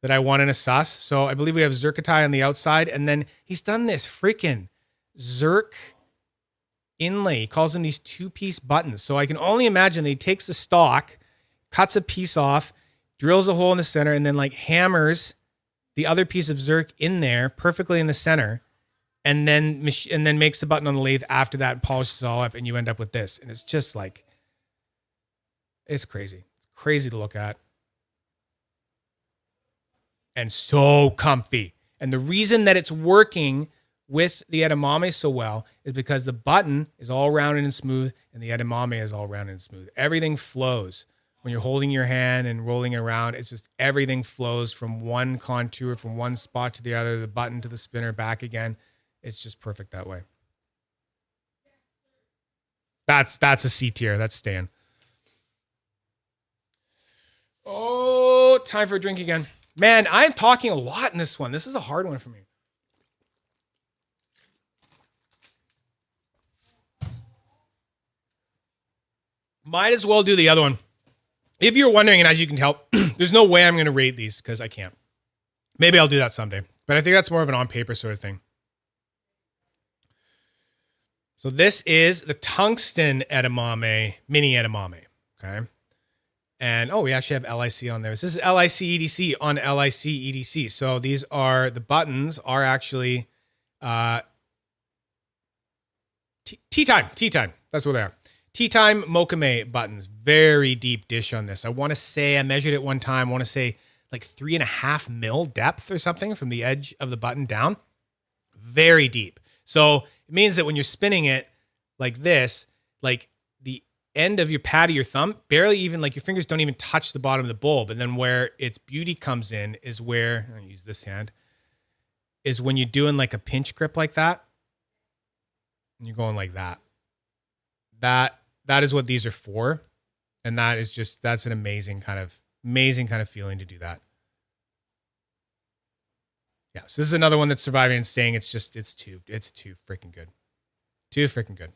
that I want in a sus. So I believe we have Zerkatai on the outside. And then he's done this freaking Zerk inlay. He calls them these 2-piece buttons. So I can only imagine that he takes the stock, cuts a piece off, drills a hole in the center, and then like hammers the other piece of Zerk in there perfectly in the center. And then makes the button on the lathe after that and polishes it all up, and you end up with this. And it's just like, it's crazy. It's crazy to look at. And so comfy. And the reason that it's working with the edamame so well is because the button is all rounded and smooth, and the edamame is all rounded and smooth. Everything flows. When you're holding your hand and rolling around, it's just everything flows from one contour, from one spot to the other, the button to the spinner, back again. It's just perfect that way. That's a C tier. That's staying. Oh, time for a drink again. Man, I'm talking a lot in this one. This is a hard one for me. Might as well do the other one. If you're wondering, and as you can tell, there's no way I'm going to rate these because I can't. Maybe I'll do that someday. But I think that's more of an on-paper sort of thing. So this is the tungsten edamame, mini edamame, okay? And, we actually have LIC on there. So this is LIC EDC on LIC EDC. So these are, the buttons are actually tea time. That's what they are. Tea time Mokame buttons. Very deep dish on this. I want to say, I measured it one time, I want to say like 3.5 mil depth or something from the edge of the button down. Very deep. So it means that when you're spinning it like this, like the end of your pad of your thumb, barely even, like your fingers don't even touch the bottom of the bowl. But then where its beauty comes in is where, I'll use this hand, is when you're doing like a pinch grip like that. And you're going like that. That is what these are for. And that is just, that's an amazing kind of feeling to do that. Yeah, so this is another one that's surviving and staying. It's too freaking good. Too freaking good.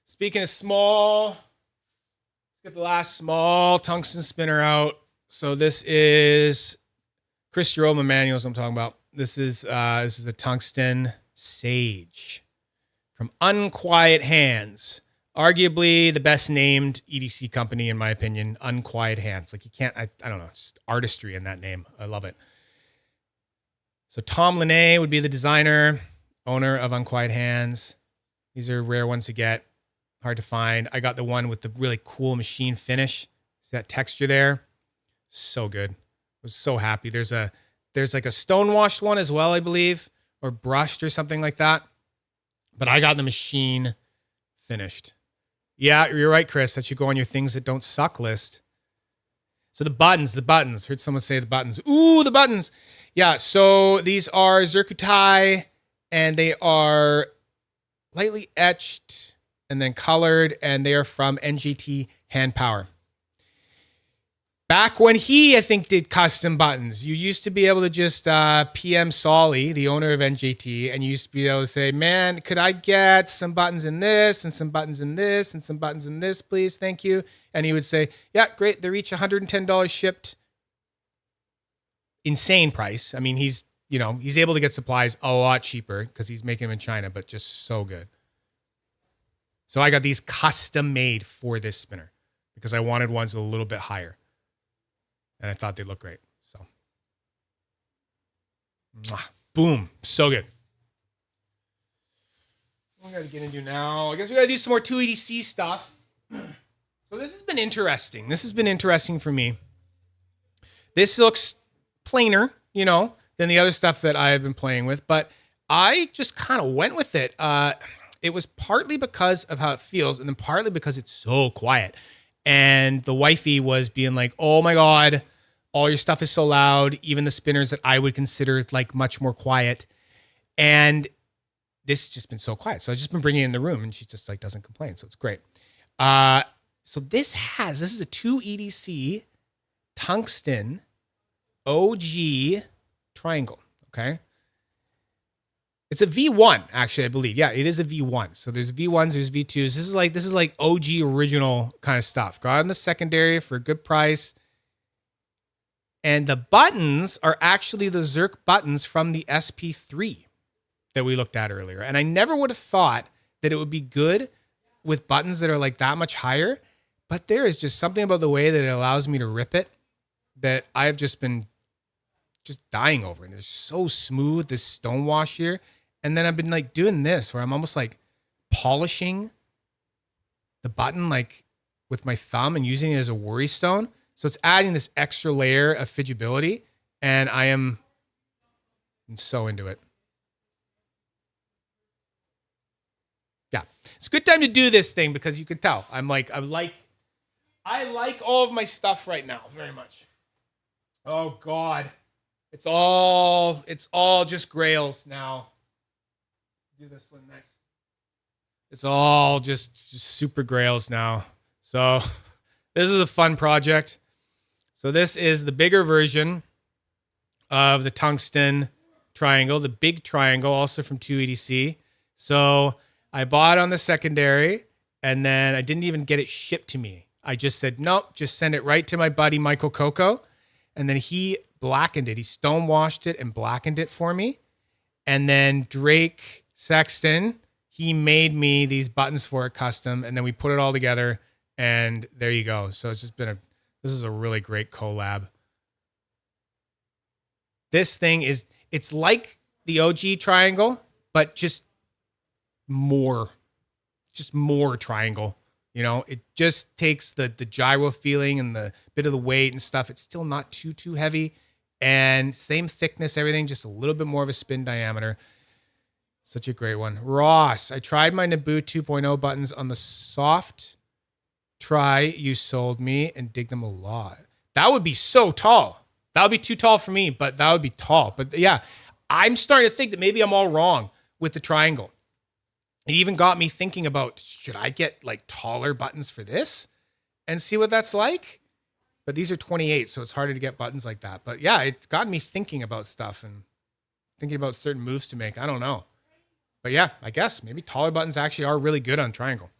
Speaking of small, let's get the last small tungsten spinner out. So this is Chris Jerome manuals I'm talking about. This is the tungsten Sage from Unquiet Hands. Arguably the best named EDC company, in my opinion. Unquiet Hands. Like, you can't, I don't know, it's just artistry in that name. I love it. So Tom Linné would be the designer, owner of Unquiet Hands. These are rare ones to get, hard to find. I got the one with the really cool machine finish. See that texture there? So good. I was so happy. There's like a stone-washed one as well, I believe, or brushed or something like that. But I got the machine finished. Yeah, you're right, Chris. That should go on your things that don't suck list. So the buttons. Heard someone say the buttons. Ooh, the buttons. Yeah, so these are Zerkutai, and they are lightly etched and then colored, and they are from NGT Hand Power. Back when he, I think, did custom buttons, you used to be able to just PM Solly, the owner of NJT, and you used to be able to say, man, could I get some buttons in this and some buttons in this and some buttons in this, please? Thank you. And he would say, yeah, great. They're each $110 shipped. Insane price. I mean, he's you know, he's able to get supplies a lot cheaper because he's making them in China, but just so good. So I got these custom made for this spinner because I wanted ones a little bit higher. And I thought they'd look great. So, boom. So good. What we got to get into now? I guess we got to do some more 2EDC stuff. So this has been interesting. This has been interesting for me. This looks plainer, you know, than the other stuff that I've been playing with, but I just kind of went with it. It was partly because of how it feels, and then partly because it's so quiet. And the wifey was being like, oh my God, all your stuff is so loud, even the spinners that I would consider like much more quiet. And this has just been so quiet. So I've just been bringing it in the room, and she just like doesn't complain. So it's great. So this is a 2EDC tungsten OG triangle, okay? It's a V1, actually, I believe. Yeah, it is a V1. So there's V1s, there's V2s. This is like OG original kind of stuff. Got it in the secondary for a good price. And the buttons are actually the Zerk buttons from the SP3 that we looked at earlier. And I never would have thought that it would be good with buttons that are like that much higher, but there is just something about the way that it allows me to rip it that I've just been dying over. And they're so smooth, this stonewash here. And then I've been like doing this where I'm almost like polishing the button like with my thumb and using it as a worry stone. So it's adding this extra layer of fidgetability, and I'm so into it. Yeah, it's a good time to do this thing because you can tell I like all of my stuff right now very much. Oh God, it's all just grails now. Do this one next. It's all just super grails now. So this is a fun project. So this is the bigger version of the tungsten triangle, the big triangle, also from 2EDC. So I bought on the secondary, and then I didn't even get it shipped to me. I just said, nope, just send it right to my buddy Michael Coco. And then he blackened it. He stonewashed it and blackened it for me. And then Drake Sexton, he made me these buttons for it custom, and then we put it all together, and there you go. So it's just been this is a really great collab. This thing it's like the OG triangle, but just more triangle. You know, it just takes the gyro feeling and the bit of the weight and stuff. It's still not too heavy, and same thickness, everything, just a little bit more of a spin diameter. Such a great one. Ross, I tried my Naboo 2.0 buttons on the soft try you sold me and dig them a lot. That would be so tall. That would be too tall for me, but that would be tall. But yeah, I'm starting to think that maybe I'm all wrong with the triangle. It even got me thinking about, should I get like taller buttons for this and see what that's like? But these are 28, so it's harder to get buttons like that. But yeah, it's gotten me thinking about stuff and thinking about certain moves to make. I don't know. But yeah, I guess maybe taller buttons actually are really good on triangle.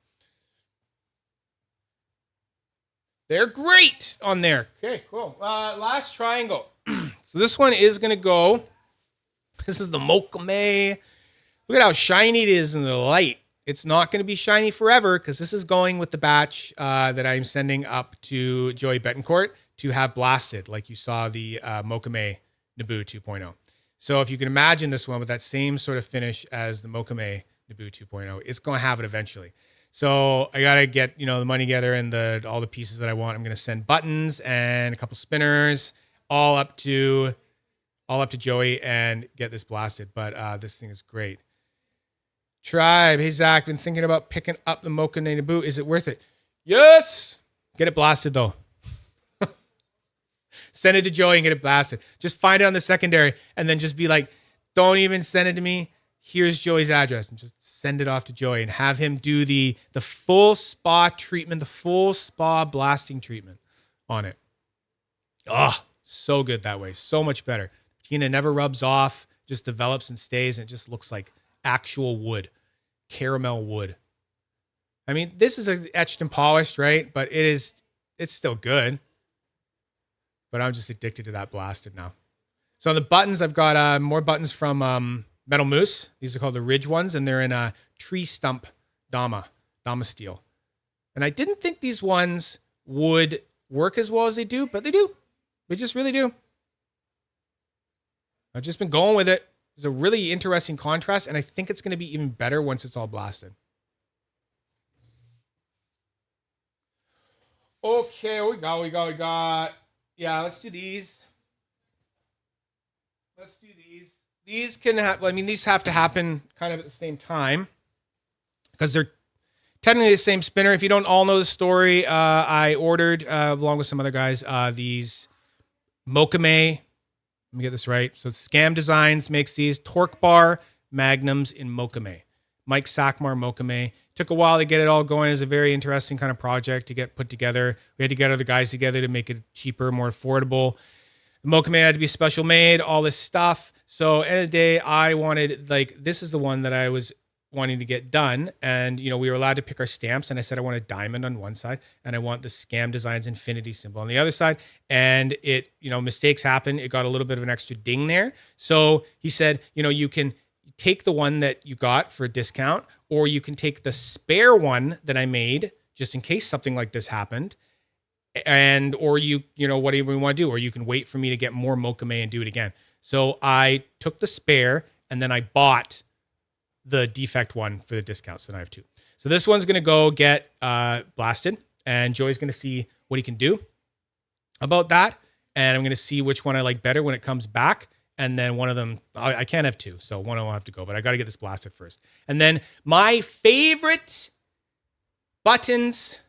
They're great on there. Okay, cool. Last triangle. So this one is going to go. This is the Mokame. Look at how shiny it is in the light. It's not going to be shiny forever because this is going with the batch that I'm sending up to Joey Betancourt to have blasted, like you saw the Mokame Naboo 2.0. So if you can imagine this one with that same sort of finish as the Mokame Naboo 2.0, it's going to have it eventually. So I got to get, the money together and all the pieces that I want. I'm going to send buttons and a couple spinners all up to Joey and get this blasted. But this thing is great. Tribe, hey Zach, been thinking about picking up the Mokame Naboo. Is it worth it? Yes. Get it blasted though. Send it to Joey and get it blasted. Just find it on the secondary and then just be like, don't even send it to me. Here's Joey's address, and just send it off to Joey and have him do the full spa treatment, the full spa blasting treatment on it. Oh, so good that way. So much better. Patina never rubs off, just develops and stays, and it just looks like actual wood, caramel wood. I mean, this is etched and polished, right? But it's still good. But I'm just addicted to that blasted now. So the buttons, I've got more buttons from Metal Moose. These are called the Ridge ones, and they're in a tree stump Dama steel. And I didn't think these ones would work as well as they do, but they do. They just really do. I've just been going with it. It's a really interesting contrast, and I think it's going to be even better once it's all blasted. Okay, we got. Yeah, let's do these. Let's do these. These can happen. I mean, these have to happen kind of at the same time because they're technically the same spinner. If you don't all know the story, I ordered, along with some other guys, these Mokame. Let me get this right. So Scam Designs makes these Torque Bar Magnums in Mokame. Mike Sackmar Mokame. Took a while to get it all going. It was a very interesting kind of project to get put together. We had to get other guys together to make it cheaper, more affordable. The Mokame had to be special made, all this stuff. So at the end of the day, I wanted, like, this is the one that I was wanting to get done. And, you know, we were allowed to pick our stamps. And I said, I want a diamond on one side and I want the Scam Designs infinity symbol on the other side. And it, you know, mistakes happen. It got a little bit of an extra ding there. So he said, you know, you can take the one that you got for a discount, or you can take the spare one that I made just in case something like this happened. And, or you know, whatever you want to do, or you can wait for me to get more Mokame and do it again. So I took the spare and then I bought the defect one for the discount. So now I have two. So this one's going to go get blasted, and Joey's going to see what he can do about that. And I'm going to see which one I like better when it comes back. And then one of them, I can't have two. So one will have to go, but I got to get this blasted first. And then my favorite buttons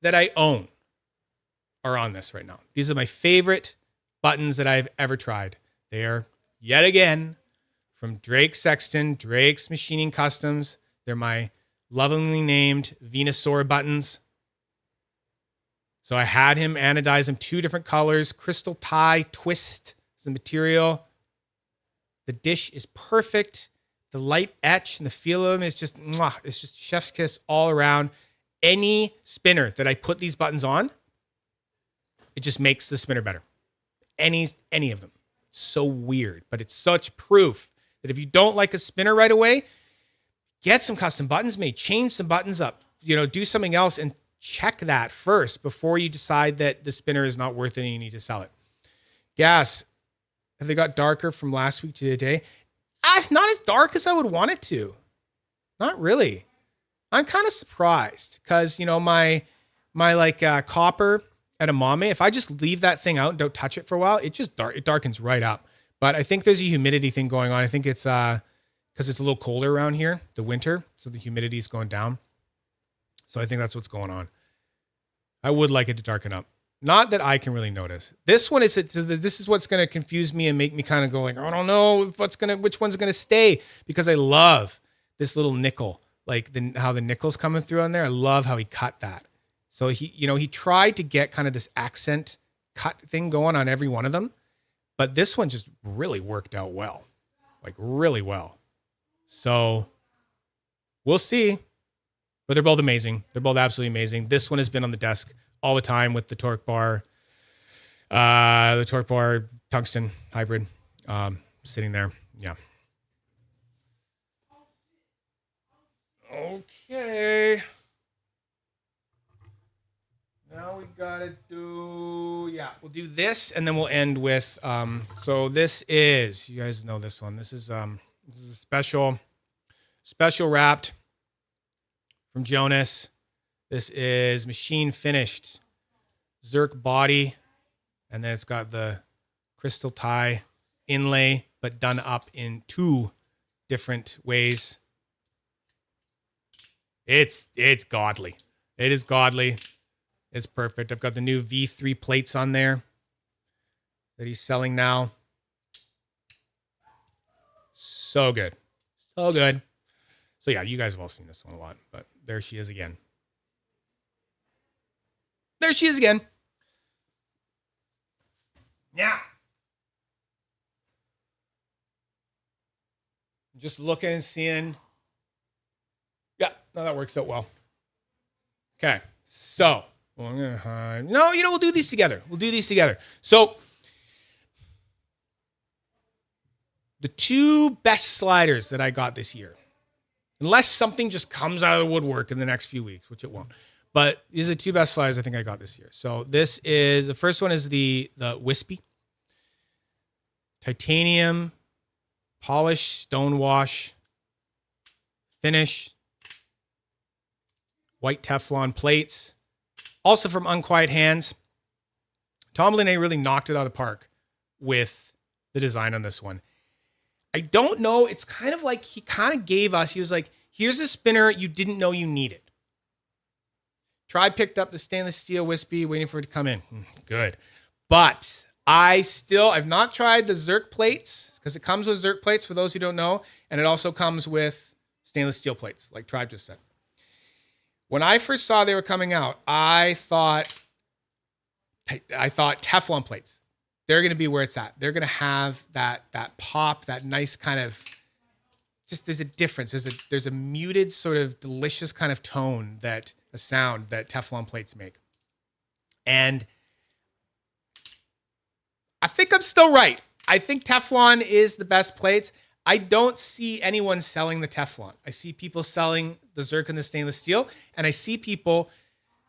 that I own are on this right now. These are my favorite buttons that I've ever tried. They are, yet again, from Drake Sexton, Drake's Machining Customs. They're my lovingly named Venusaur buttons. So I had him anodize them 2 different colors. Crystal tie twist is the material. The dish is perfect. The light etch and the feel of them is just, mwah, it's just chef's kiss all around. Any spinner that I put these buttons on, it just makes the spinner better. Any of them. So weird, but it's such proof that if you don't like a spinner right away, get some custom buttons made, change some buttons up, you know, do something else and check that first before you decide that the spinner is not worth it and you need to sell it. Gas. Have they got darker from last week to today? Not as dark as I would want it to. Not really. I'm kind of surprised because, you know, my like copper at a mame, if I just leave that thing out and don't touch it for a while, it darkens right up. But I think there's a humidity thing going on. I think it's because it's a little colder around here, the winter, so the humidity is going down. So I think that's what's going on. I would like it to darken up. Not that I can really notice. This one is, this is what's going to confuse me and make me kind of go like, I don't know which one's going to stay, because I love this little nickel, like how the nickel's coming through on there. I love how he cut that. So he tried to get kind of this accent cut thing going on every one of them, but this one just really worked out well, like really well. So we'll see, but they're both amazing. They're both absolutely amazing. This one has been on the desk all the time with the Torque Bar tungsten hybrid sitting there. Yeah. Okay. Now we gotta we'll do this and then we'll end with, so this is, you guys know this one. This is a special wrapped from Jonas. This is machine finished Zerk body, and then it's got the crystal tie inlay, but done up in 2 different ways. It's godly. It is godly. It's perfect. I've got the new V3 plates on there that he's selling now. So good. So good. So yeah, you guys have all seen this one a lot, but there she is again. There she is again. Yeah. Just looking and seeing. Yeah, no, that works out well. Okay, so we'll do these together. So The two best sliders that I got this year, unless something just comes out of the woodwork in the next few weeks, which it won't. But these are the two best sliders I think I got this year. So this is, the first one is the Wispy. Titanium, polish, stone wash, finish, white Teflon plates. Also from Unquiet Hands. Tom Linné really knocked it out of the park with the design on this one. I don't know. It's kind of like he kind of gave us, he was like, here's a spinner you didn't know you needed. Tribe picked up the stainless steel Wispy, waiting for it to come in. Good. But I've not tried the Zerk plates, because it comes with Zerk plates for those who don't know. And it also comes with stainless steel plates, like Tribe just said. When I first saw they were coming out, I thought Teflon plates. They're going to be where it's at. They're going to have that pop, that nice kind of, just there's a difference. There's a muted sort of delicious kind of tone, that a sound that Teflon plates make. And I think I'm still right. I think Teflon is the best plates. I don't see anyone selling the Teflon. I see people selling the Zerk and the stainless steel, and I see people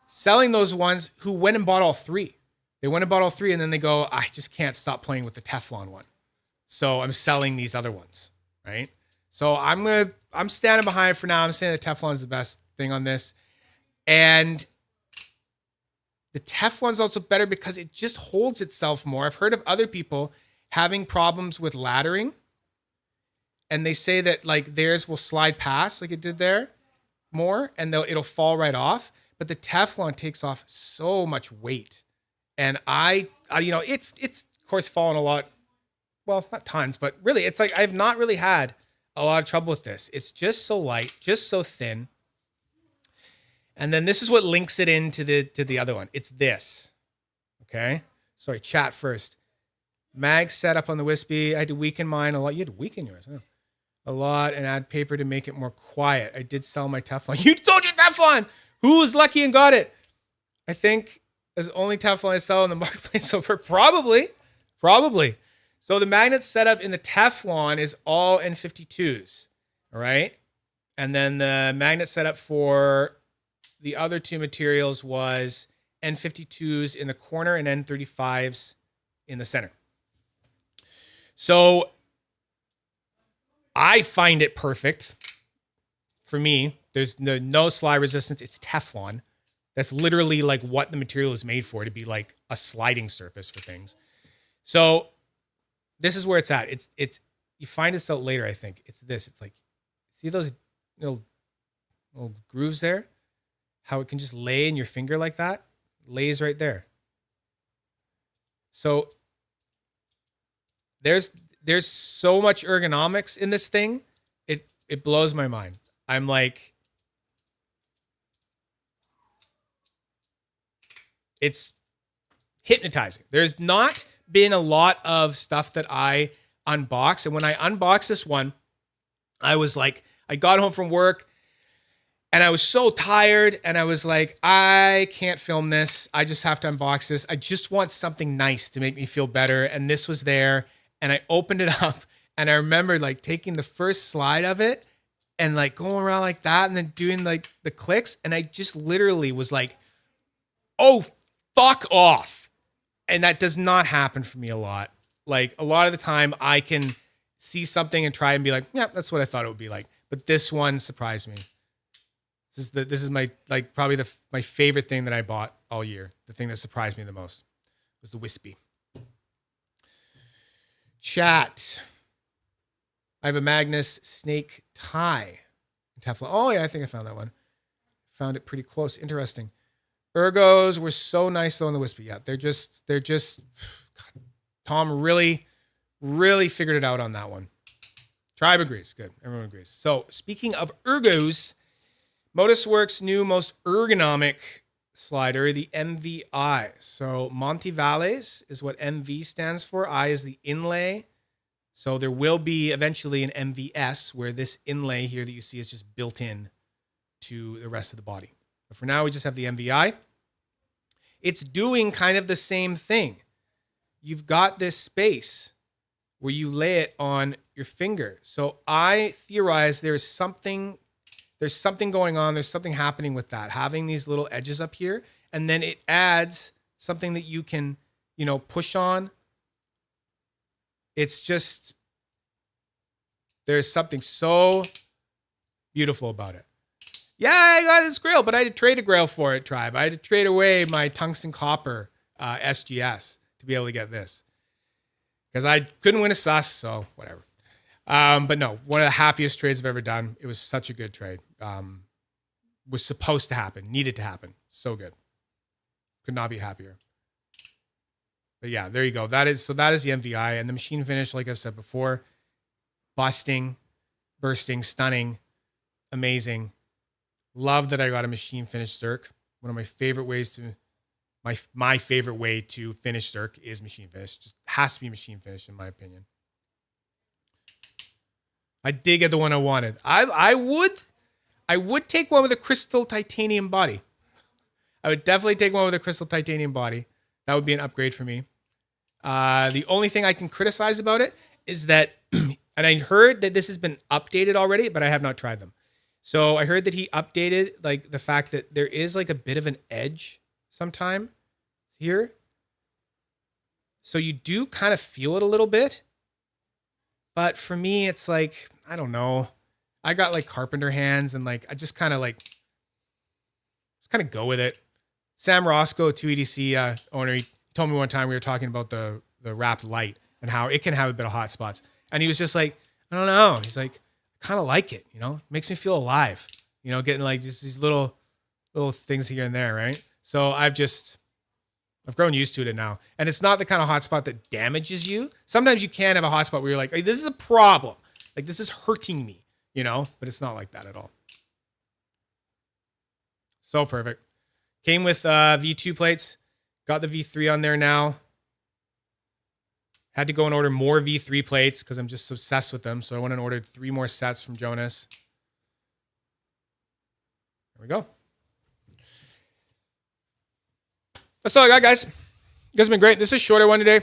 selling those ones who went and bought all three. They went and bought all three, and then they go, I just can't stop playing with the Teflon one. So I'm selling these other ones, right? So I'm standing behind it for now. I'm saying the Teflon is the best thing on this. And the Teflon is also better because it just holds itself more. I've heard of other people having problems with laddering, and they say that like theirs will slide past like it did there more, and it'll fall right off. But the Teflon takes off so much weight. And it's of course fallen a lot. Well, not tons, but really, it's like I've not really had a lot of trouble with this. It's just so light, just so thin. And then this is what links it into the other one. It's this. Okay. Sorry, chat first. Mag setup on the Wispy. I had to weaken mine a lot. You had to weaken yours, huh? A lot, and add paper to make it more quiet. I did sell my Teflon. You sold your Teflon. Who was lucky and got it? I think there's only Teflon I sell in the marketplace so far. Probably. So the magnet setup in the Teflon is all N52s. All right. And then the magnet setup for the other two materials was N52s in the corner and N35s in the center. So I find it perfect. For me, there's no slide resistance. It's Teflon. That's literally like what the material is made for, to be like a sliding surface for things. So this is where it's at. It's you find this out later, I think. It's this. It's like, see those little grooves there? How it can just lay in your finger like that? Lays right there. So there's so much ergonomics in this thing. It blows my mind. I'm like, it's hypnotizing. There's not been a lot of stuff that I unbox. And when I unboxed this one, I was like, I got home from work and I was so tired. And I was like, I can't film this. I just have to unbox this. I just want something nice to make me feel better. And this was there. And I opened it up. And I remember like taking the first slide of it and like going around like that and then doing like the clicks. And I just literally was like, oh, fuck off. And that does not happen for me a lot. Like a lot of the time I can see something and try and be like, yeah, that's what I thought it would be like. But this one surprised me. This is my, like probably my favorite thing that I bought all year. The thing that surprised me the most was the Wispy. Chat. I have a Magnus snake tie. Teflon. Oh yeah, I think I found that one. Found it pretty close. Interesting. Ergos were so nice though in the Wispy. Yeah, they're just God, Tom really figured it out on that one. Tribe agrees. Good. Everyone agrees. So speaking of ergos, Modusworks' new most ergonomic slider, the MVI. So Monty Valles is what MV stands for. I is the inlay. So there will be eventually an MVS where this inlay here that you see is just built in to the rest of the body. But for now, we just have the MVI. It's doing kind of the same thing. You've got this space where you lay it on your finger. So I theorize there's something going on. There's something happening with that, having these little edges up here. And then it adds something that you can, push on. It's just, there's something so beautiful about it. Yeah, I got this grail, but I had to trade a grail for it, Tribe. I had to trade away my tungsten copper SGS to be able to get this. Because I couldn't win a sus, so whatever. But no, one of the happiest trades I've ever done. It was such a good trade. Was supposed to happen, needed to happen. So good. Could not be happier. But yeah, there you go. That is the MVI. And the machine finish, like I've said before, busting, bursting, stunning, amazing. Love that I got a machine finish Zerk. One of my favorite ways to, my favorite way to finish Zerk is machine finish. Just has to be machine finish in my opinion. I did get the one I wanted. I would take one with a crystal titanium body. I would definitely take one with a crystal titanium body. That would be an upgrade for me. The only thing I can criticize about it is that, and I heard that this has been updated already, but I have not tried them. So I heard that he updated like the fact that there is like a bit of an edge sometime here. So you do kind of feel it a little bit. But for me, it's like, I don't know. I got like carpenter hands and like, I just kind of go with it. Sam Roscoe, 2EDC owner, he told me one time we were talking about the wrapped light and how it can have a bit of hot spots. And he was just like, I don't know. He's like, I kind of like it, It makes me feel alive, getting like just these little things here and there, right? So I've grown used to it now. And it's not the kind of hotspot that damages you. Sometimes you can have a hotspot where you're like, hey, this is a problem. Like this is hurting me, but it's not like that at all. So perfect. Came with V2 plates. Got the V3 on there now. Had to go and order more V3 plates because I'm just obsessed with them. So I went and ordered 3 more sets from Jonas. There we go. That's all I got, guys. You guys have been great. This is a shorter one today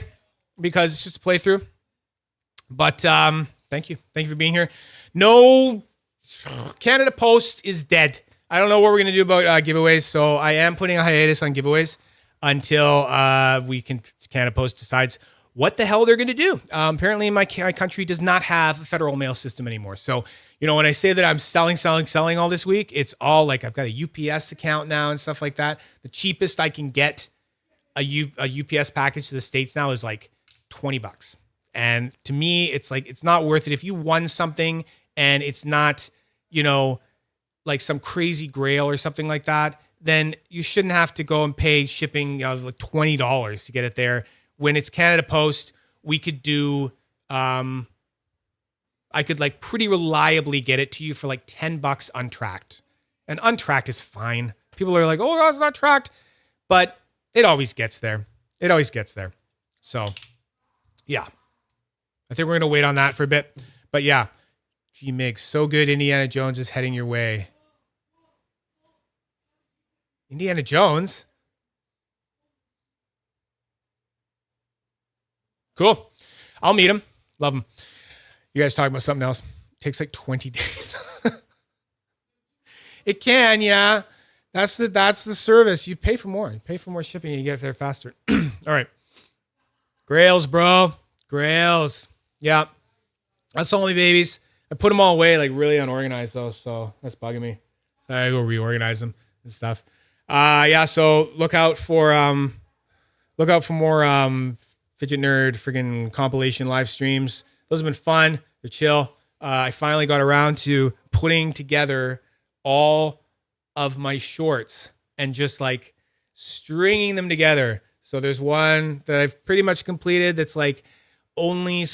because it's just a playthrough. But thank you. Thank you for being here. No, Canada Post is dead. I don't know what we're going to do about giveaways. So I am putting a hiatus on giveaways until Canada Post decides what the hell they're going to do. Apparently my country does not have a federal mail system anymore. So, when I say that I'm selling all this week, it's all like I've got a UPS account now and stuff like that. The cheapest I can get a UPS package to the States now is like $20. And to me, it's like, it's not worth it. If you won something and it's not, like some crazy grail or something like that, then you shouldn't have to go and pay shipping like $20 to get it there. When it's Canada Post, we could do, I could like pretty reliably get it to you for like $10 untracked. And untracked is fine. People are like, oh, that's not tracked. But it always gets there. It always gets there. So, yeah. I think we're going to wait on that for a bit. But yeah, G-Mig, so good. Indiana Jones is heading your way. Indiana Jones? Cool. I'll meet him. Love him. You guys talking about something else? It takes like 20 days. It can, yeah. That's the service. You pay for more. You pay for more shipping and you get it there faster. All right. Grails, bro. Grails. Yeah. That's all my babies. I put them all away like really unorganized though, so that's bugging me. So I go reorganize them and stuff. Yeah, so look out for more Fidget Nerd friggin' compilation live streams. Those have been fun. They're chill. I finally got around to putting together all of my shorts and just like stringing them together. So there's one that I've pretty much completed that's like only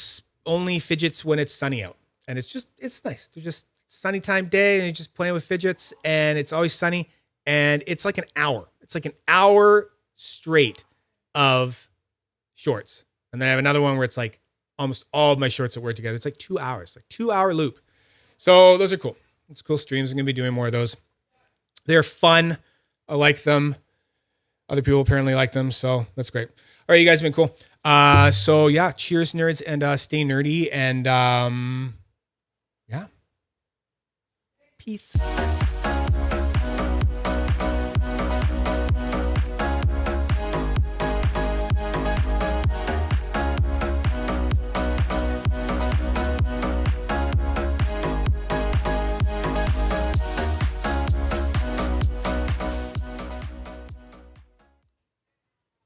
fidgets when it's sunny out. And it's nice. They're just sunny time day and you're just playing with fidgets and it's always sunny. And it's like an hour. It's like an hour straight of shorts. And then I have another one where it's like almost all of my shorts that work together. It's like 2 hours, like 2 hour loop. So those are cool. It's cool streams. I'm going to be doing more of those. They're fun. I like them. Other people apparently like them. So that's great. All right, you guys have been cool. So yeah, cheers, nerds, and stay nerdy, and yeah, peace.